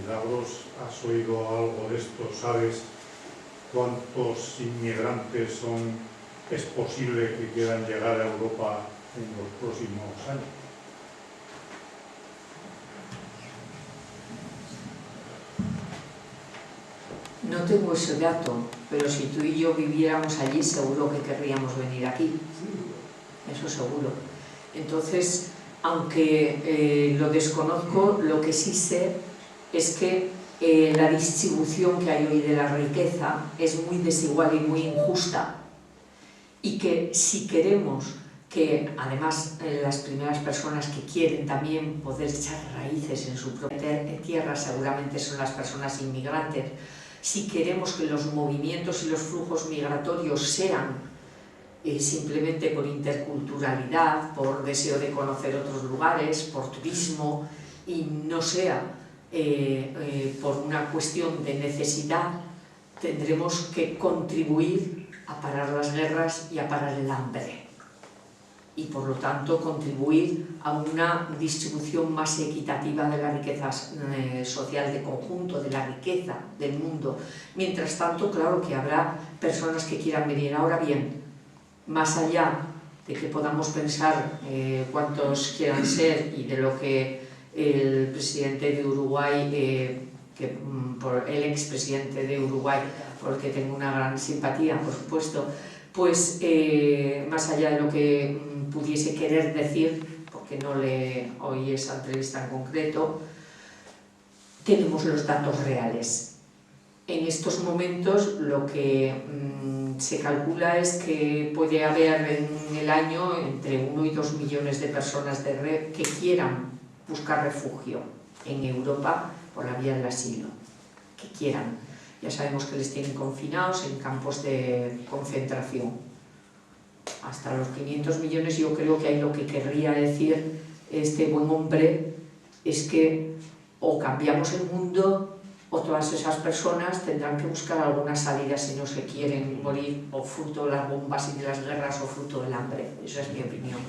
Milagros, ¿has oído algo de esto? ¿Sabes cuántos inmigrantes es posible que quieran llegar a Europa en los próximos años? No tengo ese dato, pero si tú y yo viviéramos allí seguro que querríamos venir aquí, eso seguro. Entonces, aunque lo desconozco, lo que sí sé es que la distribución que hay hoy de la riqueza es muy desigual y muy injusta, y que si queremos que además las primeras personas que quieren también poder echar raíces en su propia tierra seguramente son las personas inmigrantes. Si queremos que los movimientos y los flujos migratorios sean simplemente por interculturalidad, por deseo de conocer otros lugares, por turismo, y no sea por una cuestión de necesidad, tendremos que contribuir a parar las guerras y a parar el hambre, y por lo tanto contribuir a una distribución más equitativa de la riqueza social de conjunto, de la riqueza del mundo. Mientras tanto, claro que habrá personas que quieran venir. Ahora bien, más allá de que podamos pensar cuántos quieran ser y de lo que el presidente de Uruguay, el expresidente de Uruguay, por el que tengo una gran simpatía, por supuesto, pues más allá de lo que pudiese querer decir, porque no le oí esa entrevista en concreto, tenemos los datos reales. En estos momentos lo que se calcula es que puede haber en el año entre 1 y 2 millones de personas que quieran buscar refugio en Europa por la vía del asilo, que quieran. Ya sabemos que les tienen confinados en campos de concentración. Hasta los 500 millones, yo creo que ahí lo que querría decir este buen hombre es que o cambiamos el mundo o todas esas personas tendrán que buscar alguna salida si no se quieren morir o fruto de las bombas y de las guerras o fruto del hambre. Esa es mi opinión.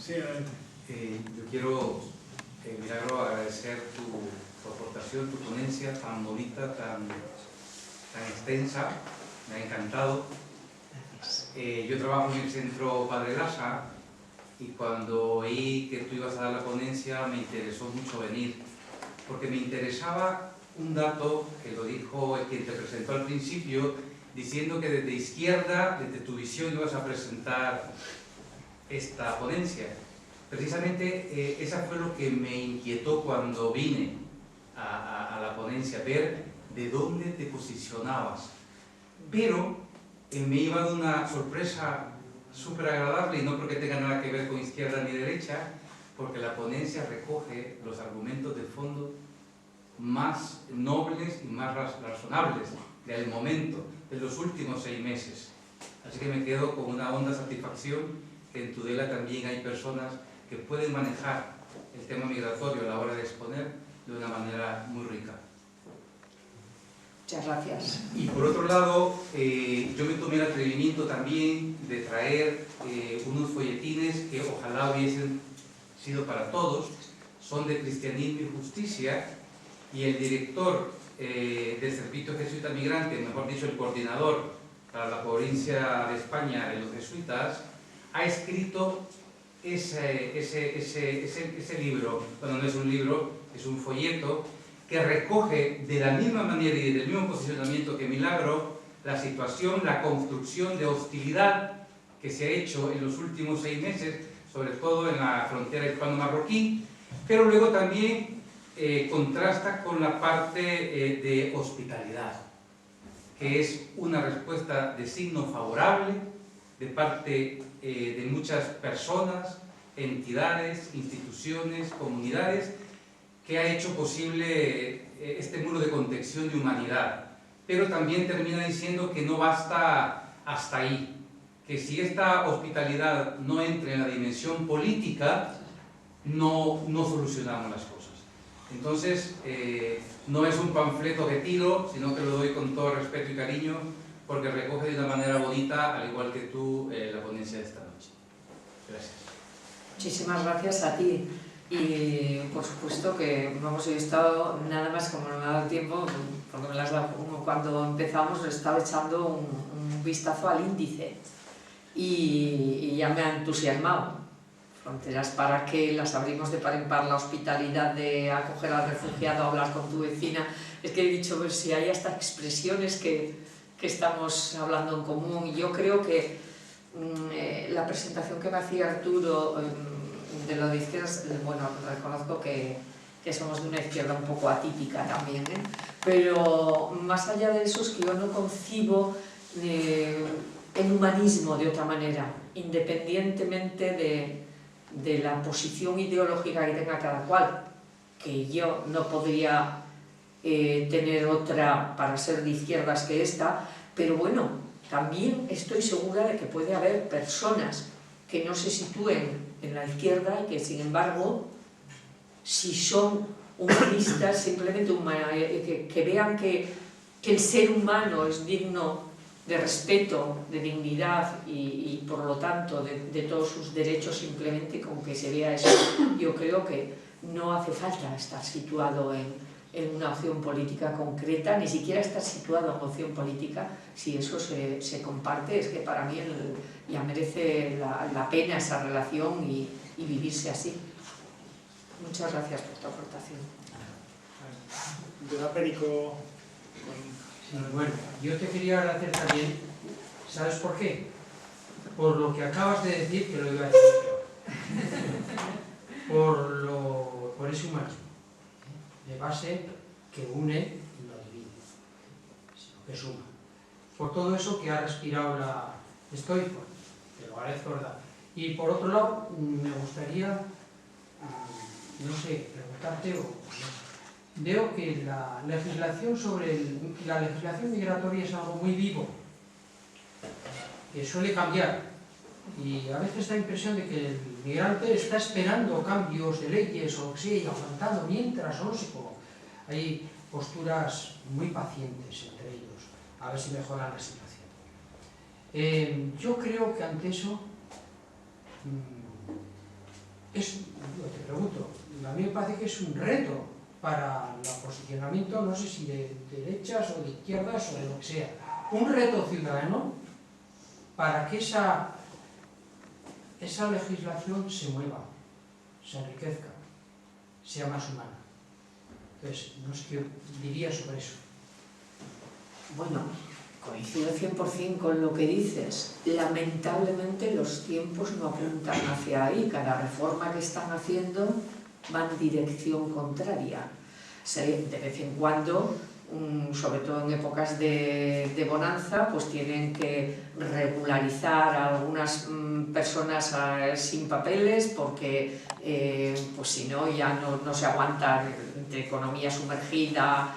Sí, adelante. Yo quiero, Milagro, agradecer tu aportación, tu ponencia tan bonita, tan extensa, me ha encantado. Yo trabajo en el Centro Padre Lasa y cuando oí que tú ibas a dar la ponencia me interesó mucho venir, porque me interesaba un dato que lo dijo el quien te presentó al principio, diciendo que desde izquierda, desde tu visión, ibas a presentar esta ponencia. Precisamente esa fue lo que me inquietó cuando vine a la ponencia, ver de dónde te posicionabas. Pero me iba dando una sorpresa súper agradable, y no porque tenga nada que ver con izquierda ni derecha, porque la ponencia recoge los argumentos de fondo más nobles y más razonables del momento, de los últimos 6 meses. Así que me quedo con una honda satisfacción que en Tudela también hay personas que pueden manejar el tema migratorio a la hora de exponer de una manera muy rica. Muchas gracias. Y por otro lado, yo me tomé el atrevimiento también de traer unos folletines que ojalá hubiesen sido para todos. Son de Cristianismo y Justicia, y el director del Servicio Jesuita Migrante, mejor dicho el coordinador para la provincia de España de los jesuitas, ha escrito ese libro. Bueno, no es un libro, es un folleto que recoge de la misma manera y del mismo posicionamiento que Milagro la situación, la construcción de hostilidad que se ha hecho en los últimos 6 meses, sobre todo en la frontera hispano-marroquí, pero luego también contrasta con la parte de hospitalidad, que es una respuesta de signo favorable de parte de muchas personas, entidades, instituciones, comunidades, que ha hecho posible este muro de contención de humanidad. Pero también termina diciendo que no basta hasta ahí, que si esta hospitalidad no entra en la dimensión política, no solucionamos las cosas. Entonces, no es un panfleto que tiro, sino que lo doy con todo respeto y cariño, porque recoge de una manera bonita, al igual que tú, la ponencia de esta noche. Gracias. Muchísimas gracias a ti. Y por supuesto que vamos, he estado, nada más como no me ha dado tiempo, porque me las da, cuando empezamos he estado echando un vistazo al índice y ya me ha entusiasmado. Fronteras para qué, las abrimos de par en par, la hospitalidad de acoger al refugiado, hablar con tu vecina. Es que he dicho, ver si hay hasta expresiones que estamos hablando en común. Y yo creo que la presentación que me hacía Arturo de lo de izquierdas, bueno, reconozco que que somos de una izquierda un poco atípica también, ¿eh? Pero más allá de eso es que yo no concibo el humanismo de otra manera, independientemente de la posición ideológica que tenga cada cual, que yo no podría tener otra para ser de izquierdas que esta, pero bueno, también estoy segura de que puede haber personas que no se sitúen en la izquierda y que sin embargo, si son humanistas, simplemente que vean que el ser humano es digno de respeto, de dignidad y por lo tanto de todos sus derechos, simplemente con que se vea eso, yo creo que no hace falta estar situado en una opción política concreta, ni siquiera estar situado en opción política. Si eso se comparte, es que para mí ya merece la pena esa relación y vivirse así. Muchas gracias por tu aportación. ¿Te da Perico? Sí, bueno, yo te quería agradecer también, ¿sabes por qué? Por lo que acabas de decir, que lo iba a decir yo. Por ese humanismo, de base que une y no divide, sino que suma. Por todo eso que ha respirado te lo agradezco, ¿verdad? Y por otro lado, me gustaría, no sé, preguntarte veo que la legislación la legislación migratoria es algo muy vivo, que suele cambiar, y a veces da la impresión de que el migrante está esperando cambios de leyes o sí, aguantando mientras, o no sé cómo. Hay posturas muy pacientes entre ellos, a ver si mejoran la situación. Yo creo que ante eso, yo te pregunto, a mí me parece que es un reto para el posicionamiento, no sé si de derechas o de izquierdas o de lo que sea, un reto ciudadano para que esa legislación se mueva, se enriquezca, sea más humana. Entonces, no sé qué diría sobre eso. Bueno, coincido 100% con lo que dices. Lamentablemente los tiempos no apuntan hacia ahí. Cada reforma que están haciendo va en dirección contraria. De vez en cuando, sobre todo en épocas de bonanza, pues tienen que regularizar a algunas personas sin papeles porque pues si no ya no se aguanta entre economía sumergida,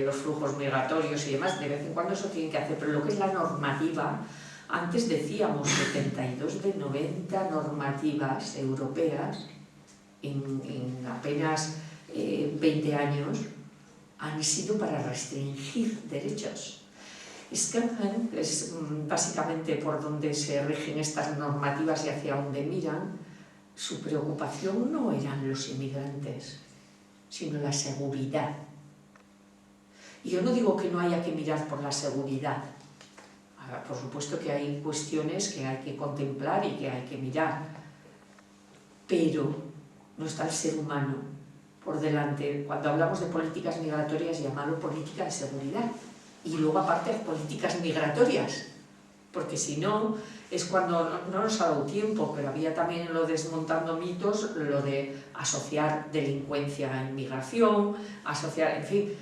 los flujos migratorios y demás. De vez en cuando eso tienen que hacer, pero lo que es la normativa, antes decíamos 72 de 90 normativas europeas en apenas 20 años han sido para restringir derechos. Schengen, que es básicamente por donde se rigen estas normativas y hacia donde miran, su preocupación no eran los inmigrantes, sino la seguridad. Y yo no digo que no haya que mirar por la seguridad. Por supuesto que hay cuestiones que hay que contemplar y que hay que mirar, pero no está el ser humano por delante. Cuando hablamos de políticas migratorias, llamarlo política de seguridad. Y luego aparte políticas migratorias, porque si no, es cuando no nos ha dado tiempo, pero había también lo desmontando mitos, lo de asociar delincuencia a inmigración, asociar, en fin,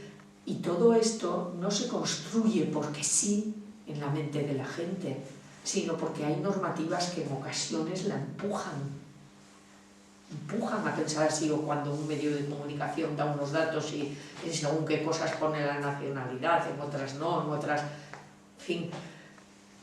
y todo esto no se construye porque sí en la mente de la gente, sino porque hay normativas que en ocasiones la empujan a pensar así, o cuando un medio de comunicación da unos datos y en según qué cosas pone la nacionalidad, en otras no, en otras... En fin,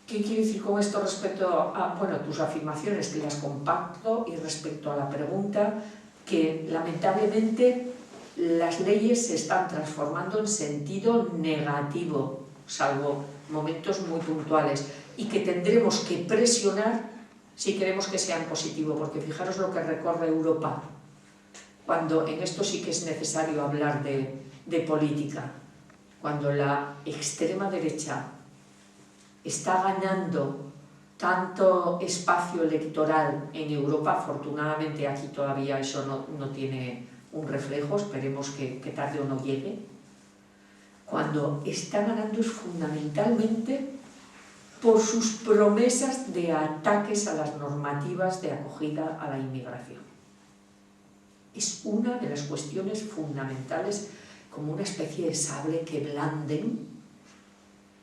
¿qué quiero decir con esto respecto a tus afirmaciones? Que las comparto, y respecto a la pregunta, que lamentablemente las leyes se están transformando en sentido negativo, salvo momentos muy puntuales, y que tendremos que presionar si queremos que sean positivos, porque fijaros lo que recorre Europa, cuando en esto sí que es necesario hablar de política, cuando la extrema derecha está ganando tanto espacio electoral en Europa. Afortunadamente aquí todavía eso no tiene un reflejo, esperemos que tarde o no llegue. Cuando está ganando es fundamentalmente por sus promesas de ataques a las normativas de acogida a la inmigración. es una de las cuestiones fundamentales, como una especie de sable que blanden,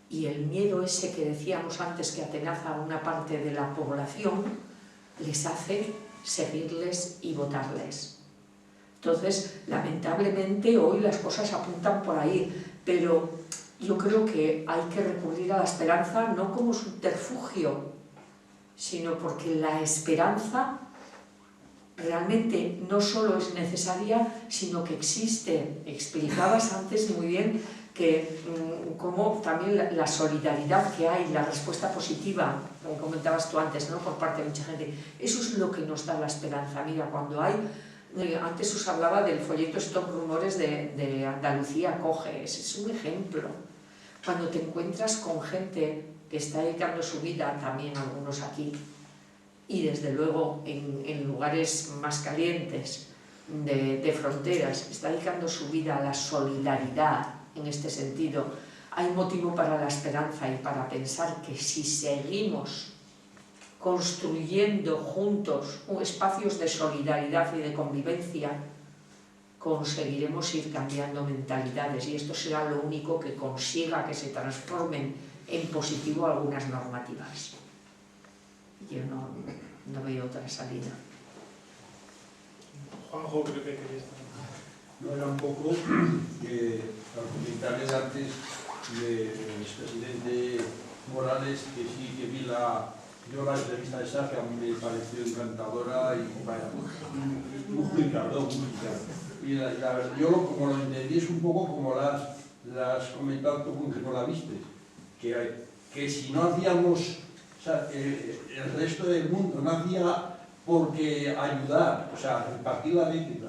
y el miedo ese que decíamos antes que atenaza a una parte de la población les hace seguirles y votarles. Entonces, lamentablemente hoy las cosas apuntan por ahí, pero yo creo que hay que recurrir a la esperanza no como subterfugio, sino porque la esperanza realmente no solo es necesaria, sino que existe. Explicabas antes muy bien que como también la solidaridad que hay, la respuesta positiva, como comentabas tú antes, ¿no?, por parte de mucha gente, eso es lo que nos da la esperanza. Mira, cuando hay, antes os hablaba del folleto Stop Rumores de Andalucía Acoge, ese es un ejemplo. Cuando te encuentras con gente que está dedicando su vida, también algunos aquí, y desde luego en lugares más calientes de fronteras, está dedicando su vida a la solidaridad en este sentido, hay motivo para la esperanza y para pensar que si seguimos construyendo juntos espacios de solidaridad y de convivencia, conseguiremos ir cambiando mentalidades, y esto será lo único que consiga que se transformen en positivo algunas normativas. Yo no veo otra salida. Juanjo, creo que quería estar. No, era un poco al comentarles antes del expresidente Morales, que sí que vi yo la entrevista de esa, que a mí me pareció encantadora y vaya, muy claro, muy claro. Y la verdad, yo como lo entendí es un poco como las comentado tú como la viste, que si no hacíamos, o sea, el resto del mundo no hacía porque ayudar, o sea, repartir la ética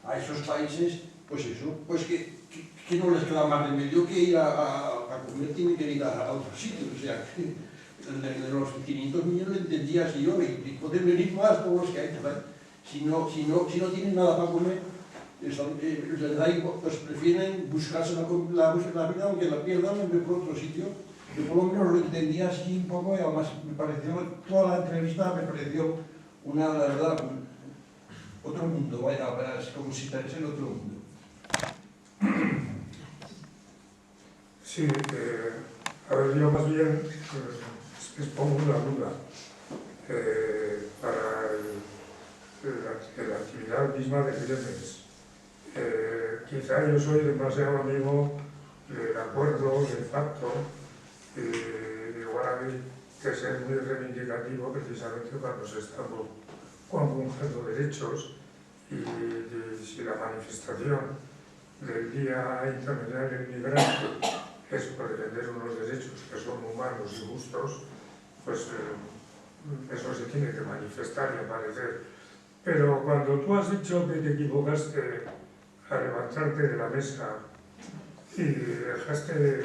a esos países, pues eso, pues que no les queda más remedio que ir a comer, tienen que ir a otros sitios, o sea, que de los 500 millones lo entendía así yo, y pueden venir más todos los que hay, ¿verdad? Si no tienen nada para comer, les da igual, pues prefieren buscarse la vida aunque la pierdan en por otro sitio. Yo por lo menos lo entendía así un poco, y además me pareció, toda la entrevista me pareció la verdad, otro mundo, vaya, es como si estés en otro mundo. Sí, a ver, yo más bien expongo una duda para la actividad misma de Gremes. Quizá yo soy demasiado amigo del acuerdo, del pacto, igual hay que ser muy reivindicativo precisamente cuando se está conjugando derechos, y si la manifestación del Día Internacional del Migrante es por defender unos derechos que son humanos y justos, pues eso se tiene que manifestar y aparecer. Pero cuando tú has dicho que te equivocaste a levantarte de la mesa y dejaste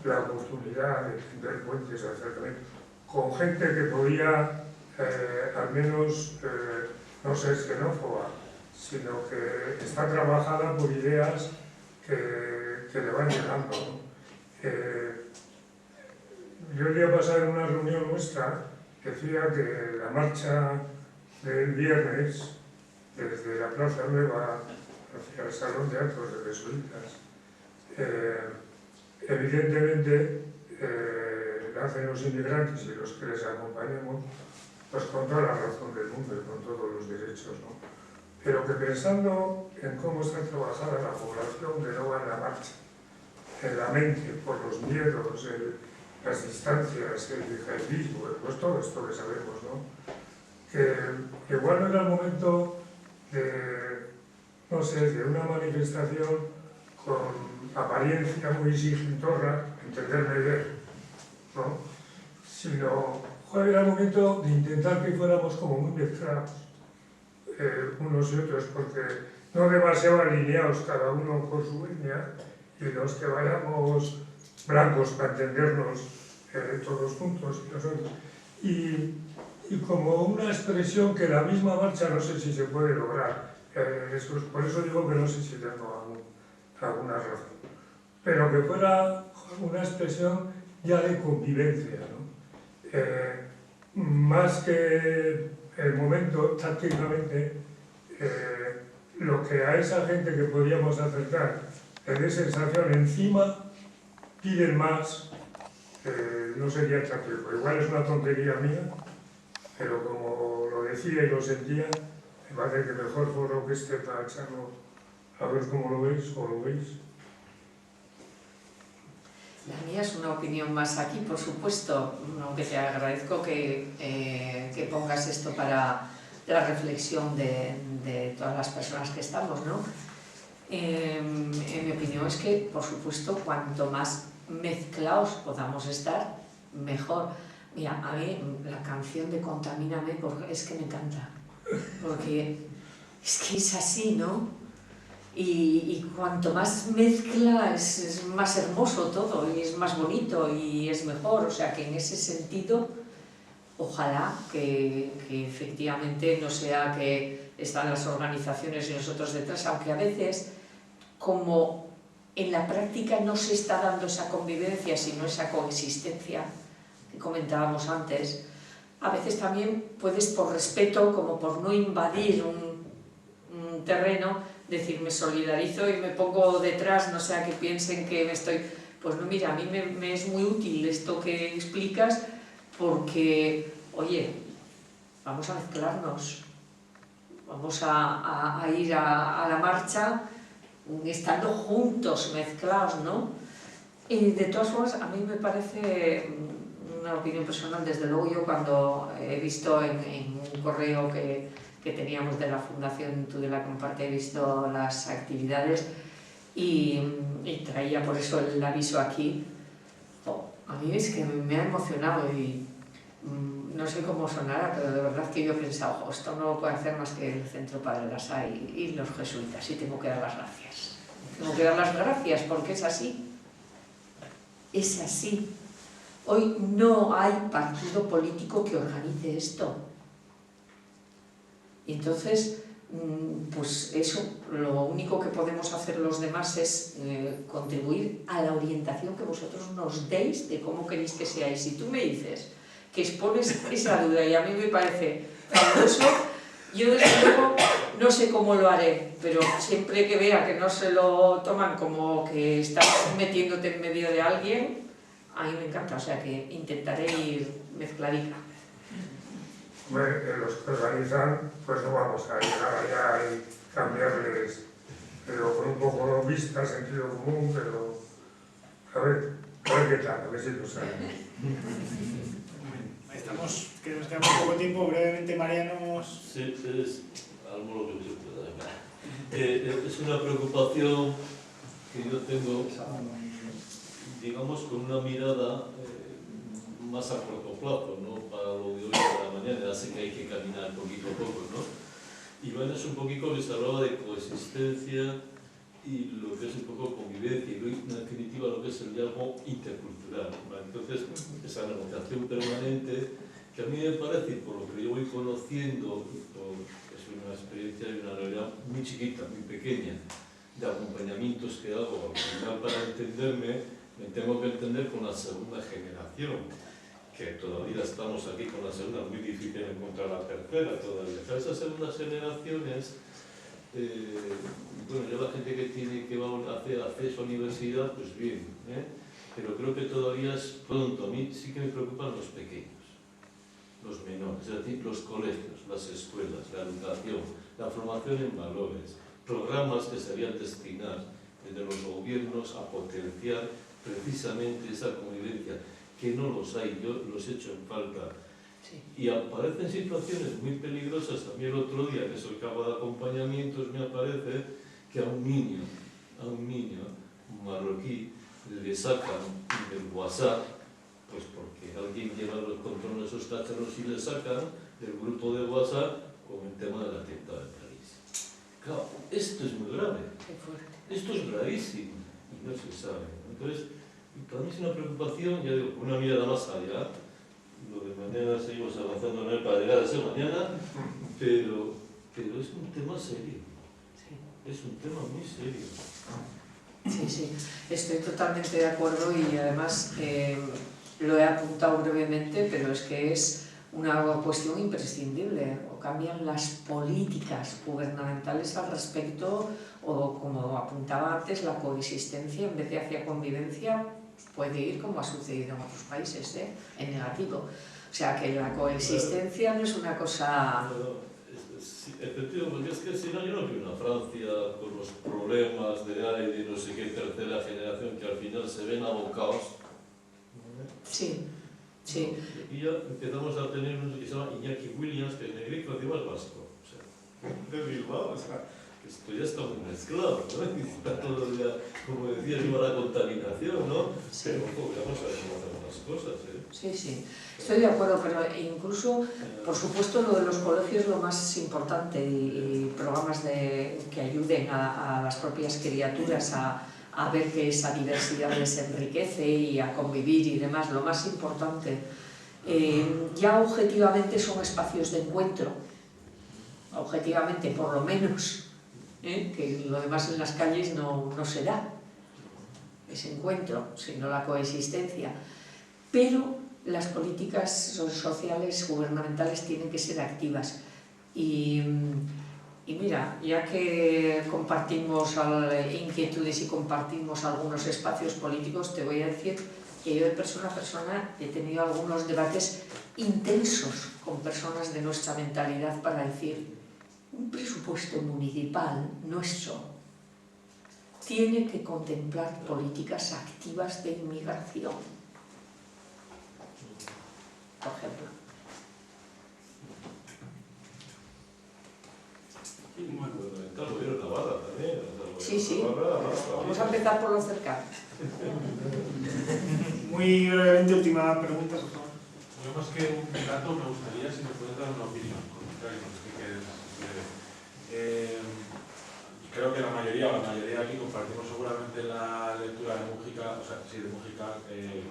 la oportunidad de tender puentes, acercamiento, con gente que podía al menos no ser xenófoba, sino que está trabajada por ideas que le van llegando, ¿no? Yo el día pasado en una reunión nuestra decía que la marcha del viernes desde la Plaza Nueva hacia el Salón de Actos de Jesuitas evidentemente la hacen los inmigrantes y los que les acompañamos, pues con toda la razón del mundo y con todos los derechos, ¿no? Pero que pensando en cómo está trabajada la población que no va en la marcha, en la mente, por los miedos, las distancias, el yihadismo, pues todo esto que sabemos, ¿no? Que igual no era el momento de, no sé, de una manifestación con apariencia muy sigintorra, entenderme bien, ¿no? Sino, joder, era el momento de intentar que fuéramos como muy mezclados, unos y otros, porque no demasiado alineados cada uno con su línea, y los que vayamos blancos para entendernos todos juntos y nosotros. Y como una expresión que la misma marcha no sé si se puede lograr, por eso digo que no sé si tengo alguna razón, pero que fuera una expresión ya de convivencia, ¿no? Más que el momento tácticamente lo que a esa gente que podíamos acercar le dé sensación encima, piden más, no sería atractivo. Igual es una tontería mía, pero como lo decía y lo sentía, me parece que mejor foro que este para echarlo a ver cómo lo veis o lo veis. La mía es una opinión más aquí, por supuesto, aunque te agradezco que pongas esto para la reflexión de todas las personas que estamos, ¿no? En mi opinión es que, por supuesto, cuanto más mezclados podamos estar, mejor. Mira, a mí la canción de Contamíname es que me encanta, porque es que es así, ¿no? Y cuanto más mezcla es más hermoso todo, y es más bonito y es mejor, o sea que en ese sentido, ojalá que efectivamente no sea que están las organizaciones y nosotros detrás, aunque a veces, como en la práctica no se está dando esa convivencia, sino esa coexistencia que comentábamos antes, a veces también puedes, por respeto, como por no invadir un terreno, decir, me solidarizo y me pongo detrás, no sea que piensen que me estoy... Pues no, mira, a mí me es muy útil esto que explicas, porque, oye, vamos a mezclarnos, vamos a ir a la marcha estando juntos, mezclados, ¿no? Y de todas formas, a mí me parece una opinión personal, desde luego yo cuando he visto en un correo que teníamos de la Fundación Tudela Comparte, he visto las actividades y traía por eso el aviso aquí. A mí es que me ha emocionado y no sé cómo sonará, pero de verdad que yo he pensado, esto no lo puede hacer más que el Centro Padre Lasá y los jesuitas, y tengo que dar las gracias. Tengo que dar las gracias porque es así. Es así. Hoy no hay partido político que organice esto. Y entonces, pues eso, lo único que podemos hacer los demás es contribuir a la orientación que vosotros nos deis de cómo queréis que seáis. Si tú me dices que expones esa duda y a mí me parece fabuloso, yo desde luego no sé cómo lo haré, pero siempre que vea que no se lo toman como que estás metiéndote en medio de alguien, a mí me encanta, o sea que intentaré ir mezcladita. Los que organizan, pues no vamos a llegar allá y cambiarles, pero con un poco de vista, sentido común, pero a ver qué tal, a ver si lo saben. Estamos, que nos queda muy poco tiempo, brevemente Mariano. Sí, es algo lo que se pueda. Es una preocupación que yo tengo, digamos, con una mirada más a corto plazo, no para lo de hoy para mañana, ya sé que hay que caminar poquito a poco, ¿no? Y bueno, es un poquito que se hablaba de coexistencia y lo que es un poco convivencia y en definitiva lo que es el diálogo intercultural, ¿vale? Entonces, esa negociación permanente que a mí me parece, por lo que yo voy conociendo, es una experiencia y una realidad muy chiquita, muy pequeña, de acompañamientos que hago, al final para entenderme, me tengo que entender con la segunda generación, que todavía estamos aquí con la segunda, muy difícil encontrar la tercera todavía. Pero esas segundas generaciones, bueno, ya la gente que va a hacer acceso a universidad, pues bien, pero creo que todavía es pronto. A mí sí que me preocupan los pequeños, los menores, es decir, los colegios, las escuelas, la educación, la formación en valores, programas que se debían destinar desde los gobiernos a potenciar precisamente esa convivencia, que no los hay, yo los echo en falta. Sí. Y aparecen situaciones muy peligrosas. También el otro día, en eso que hago de acompañamientos, me aparece que a un niño marroquí le sacan del WhatsApp, pues porque alguien lleva los controles de esos cacharros y le sacan del grupo de WhatsApp con el tema del atentado de París. Claro, esto es muy grave. Esto es gravísimo y no se sabe. Entonces, para mí es una preocupación, ya digo, con una mirada más allá. Lo de mañana seguimos avanzando en él para llegar a ser mañana, pero es un tema serio. Sí. Es un tema muy serio. Sí, sí, estoy totalmente de acuerdo y además lo he apuntado brevemente, pero es que es una cuestión imprescindible. O cambian las políticas gubernamentales al respecto, o como apuntaba antes, la coexistencia en vez de hacia convivencia puede ir como ha sucedido en otros países, en negativo. O sea que la coexistencia no es una cosa... Sí, efectivamente, porque es que si no, yo no vi una Francia con los problemas de aire y no sé qué, tercera generación, que al final se ven abocados. Sí, sí. Y ya empezamos a tener uno que se llama Iñaki Williams, que es negrito, encima es vasco. O sea, de Bilbao, o sea, esto ya está muy mezclado, ¿no? Y está todo ya, como decía, lleva la contaminación, ¿no? Sí. Pero ojo, vamos a ver cómo hacemos las cosas, ¿eh? Sí, sí, estoy de acuerdo, pero incluso, por supuesto, lo de los colegios es lo más importante y programas que ayuden a las propias criaturas a ver que esa diversidad les enriquece y a convivir y demás, lo más importante. Ya objetivamente son espacios de encuentro, objetivamente por lo menos, que lo demás en las calles no se da, ese encuentro, sino la coexistencia. Pero las políticas sociales gubernamentales tienen que ser activas. Y mira, ya que compartimos inquietudes y compartimos algunos espacios políticos, te voy a decir que yo de persona a persona he tenido algunos debates intensos con personas de nuestra mentalidad para decir, un presupuesto municipal nuestro tiene que contemplar políticas activas de inmigración, por ejemplo. Claro, vieron Navarra también. Sí, sí. Vamos a empezar por lo cercano. Muy brevemente, última pregunta, por favor. Yo más que un dato me gustaría si me puedes dar una opinión, creo que la mayoría aquí compartimos seguramente la lectura de Mújica, o sea, sí, de Mújica,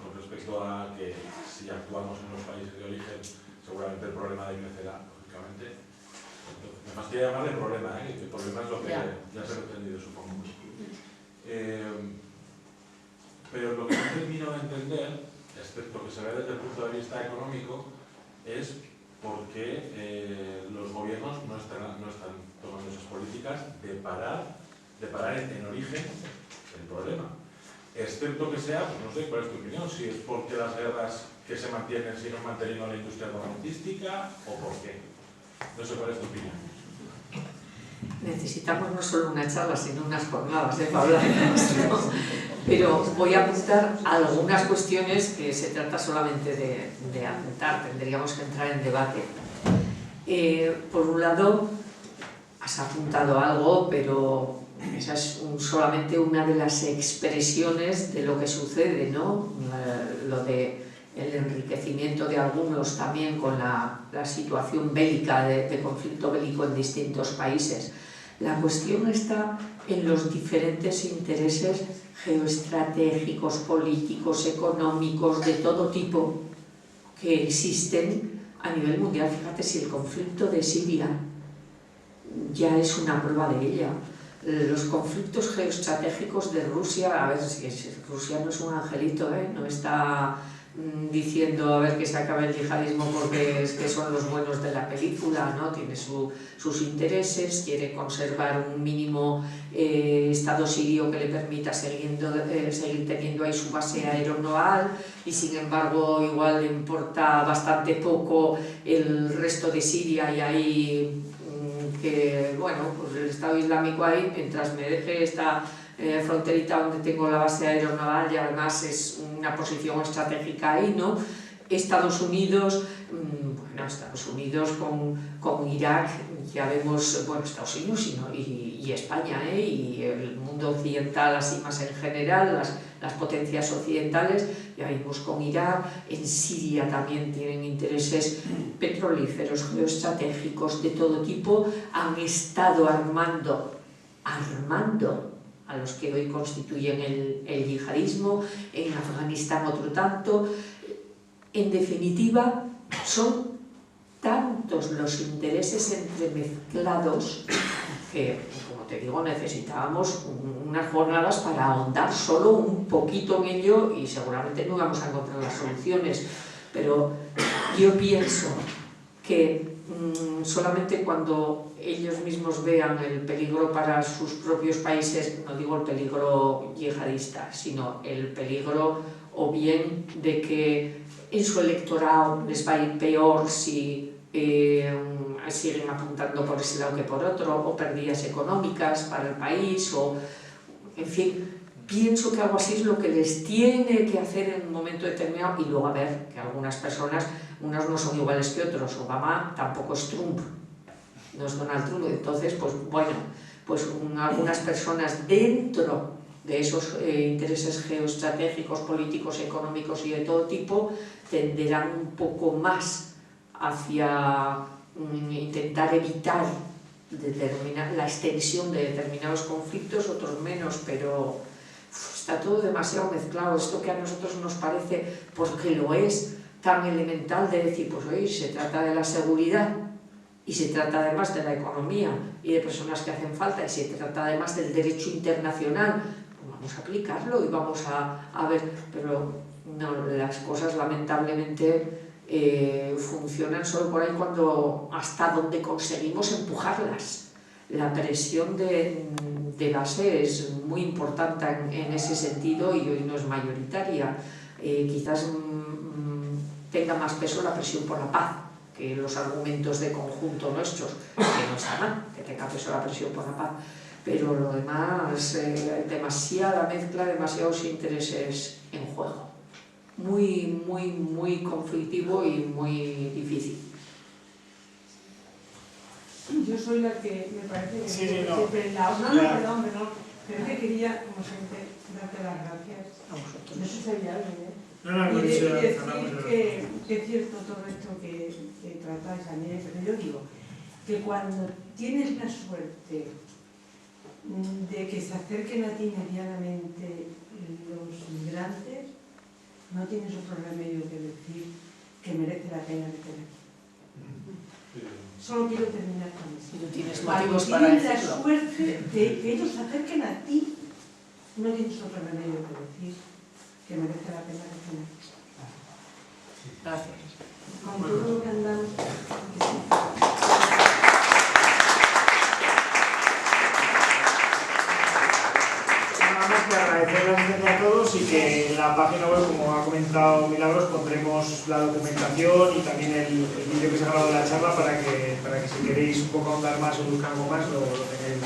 con respecto a que si actuamos en los países de origen, seguramente el problema crecerá, lógicamente. Me fastidia llamarle problema, que el problema es lo que ya se ha entendido, supongo. Pero lo que no termino de entender, excepto que se ve desde el punto de vista económico, es por qué los gobiernos no están tomando esas políticas de parar en origen el problema. Excepto que sea, pues no sé cuál es tu opinión, si es porque las guerras que se mantienen siguen manteniendo la industria armamentística o por qué. No sé cuál es tu opinión. Necesitamos no solo una charla, sino unas jornadas para hablar de esto. Pero voy a apuntar algunas cuestiones que se trata solamente de apuntar, tendríamos que entrar en debate. Por un lado, has apuntado algo, pero esa es solamente una de las expresiones de lo que sucede, ¿no? Lo de el enriquecimiento de algunos también con la situación bélica, de conflicto bélico en distintos países. La cuestión está en los diferentes intereses geoestratégicos, políticos, económicos, de todo tipo que existen a nivel mundial. Fíjate, si el conflicto de Siria ya es una prueba de ella. Los conflictos geoestratégicos de Rusia, a ver, si Rusia no es un angelito, no está diciendo a ver que se acabe el yihadismo porque es que son los buenos de la película, ¿no? Tiene sus intereses, quiere conservar un mínimo estado sirio que le permita seguir teniendo ahí su base aeronaval, y sin embargo igual le importa bastante poco el resto de Siria, y ahí que, bueno, pues el Estado Islámico ahí, mientras me deje esta fronterita donde tengo la base aeronaval, y además es una posición estratégica ahí, ¿no? Estados Unidos, bueno, Estados Unidos con Irak, ya vemos, bueno, Estados Unidos y España, y el mundo occidental así más en general, las potencias occidentales, ya vimos con Irak. En Siria también tienen intereses petrolíferos, geoestratégicos de todo tipo, han estado armando a los que hoy constituyen el yihadismo, en Afganistán otro tanto. En definitiva, son tantos los intereses entremezclados que, como te digo, necesitábamos unas jornadas para ahondar solo un poquito en ello, y seguramente no vamos a encontrar las soluciones, pero Yo pienso que solamente cuando ellos mismos vean el peligro para sus propios países, no digo el peligro yihadista, sino el peligro o bien de que en su electorado les va a ir peor si siguen apuntando por ese lado que por otro, o pérdidas económicas para el país, o en fin, pienso que algo así es lo que les tiene que hacer en un momento determinado. Y luego a ver que algunas personas, unos no son iguales que otros. Obama tampoco es Trump, no es Donald Trump. Entonces, pues bueno, pues algunas personas dentro de esos intereses geoestratégicos, políticos, económicos y de todo tipo, tenderán un poco más hacia intentar evitar la extensión de determinados conflictos, otros menos, pero está todo demasiado mezclado. Esto que a nosotros nos parece, porque lo es, tan elemental de decir, pues oye, se trata de la seguridad y se trata además de la economía y de personas que hacen falta y se trata además del derecho internacional, pues vamos a aplicarlo y vamos a ver, pero no, las cosas lamentablemente funcionan solo por ahí cuando hasta donde conseguimos empujarlas. La presión de base es muy importante en ese sentido y hoy no es mayoritaria. Quizás tenga más peso la presión por la paz que los argumentos de conjunto nuestros, que no está mal que tenga peso la presión por la paz, pero lo demás, demasiada mezcla, demasiados intereses en juego. Muy, muy, muy conflictivo y muy difícil. Yo soy la que me parece que... Sí, sí, no. Perdón. Pero que quería, como siempre, darte las gracias. A vosotros. No sé si había algo, ¿eh? No, Y decir que es cierto todo esto que tratáis, Daniel, pero yo digo que cuando tienes la suerte de que se acerquen a ti medianamente los migrantes, no tienes otro remedio que decir que merece la pena que te aquí. Solo quiero terminar con eso. Si no tienes Cuando motivos para tienes la decirlo. suerte de que ellos se acerquen a ti, no tienes otro remedio que decir que merece la pena que estén aquí. Gracias. Con todo lo que andamos, Nada más que agradecerles a todos y que en la página web, como ha comentado Milagros, pondremos la documentación y también el vídeo que se ha grabado de la charla para que si queréis un poco ahondar más o buscar algo más lo tengáis.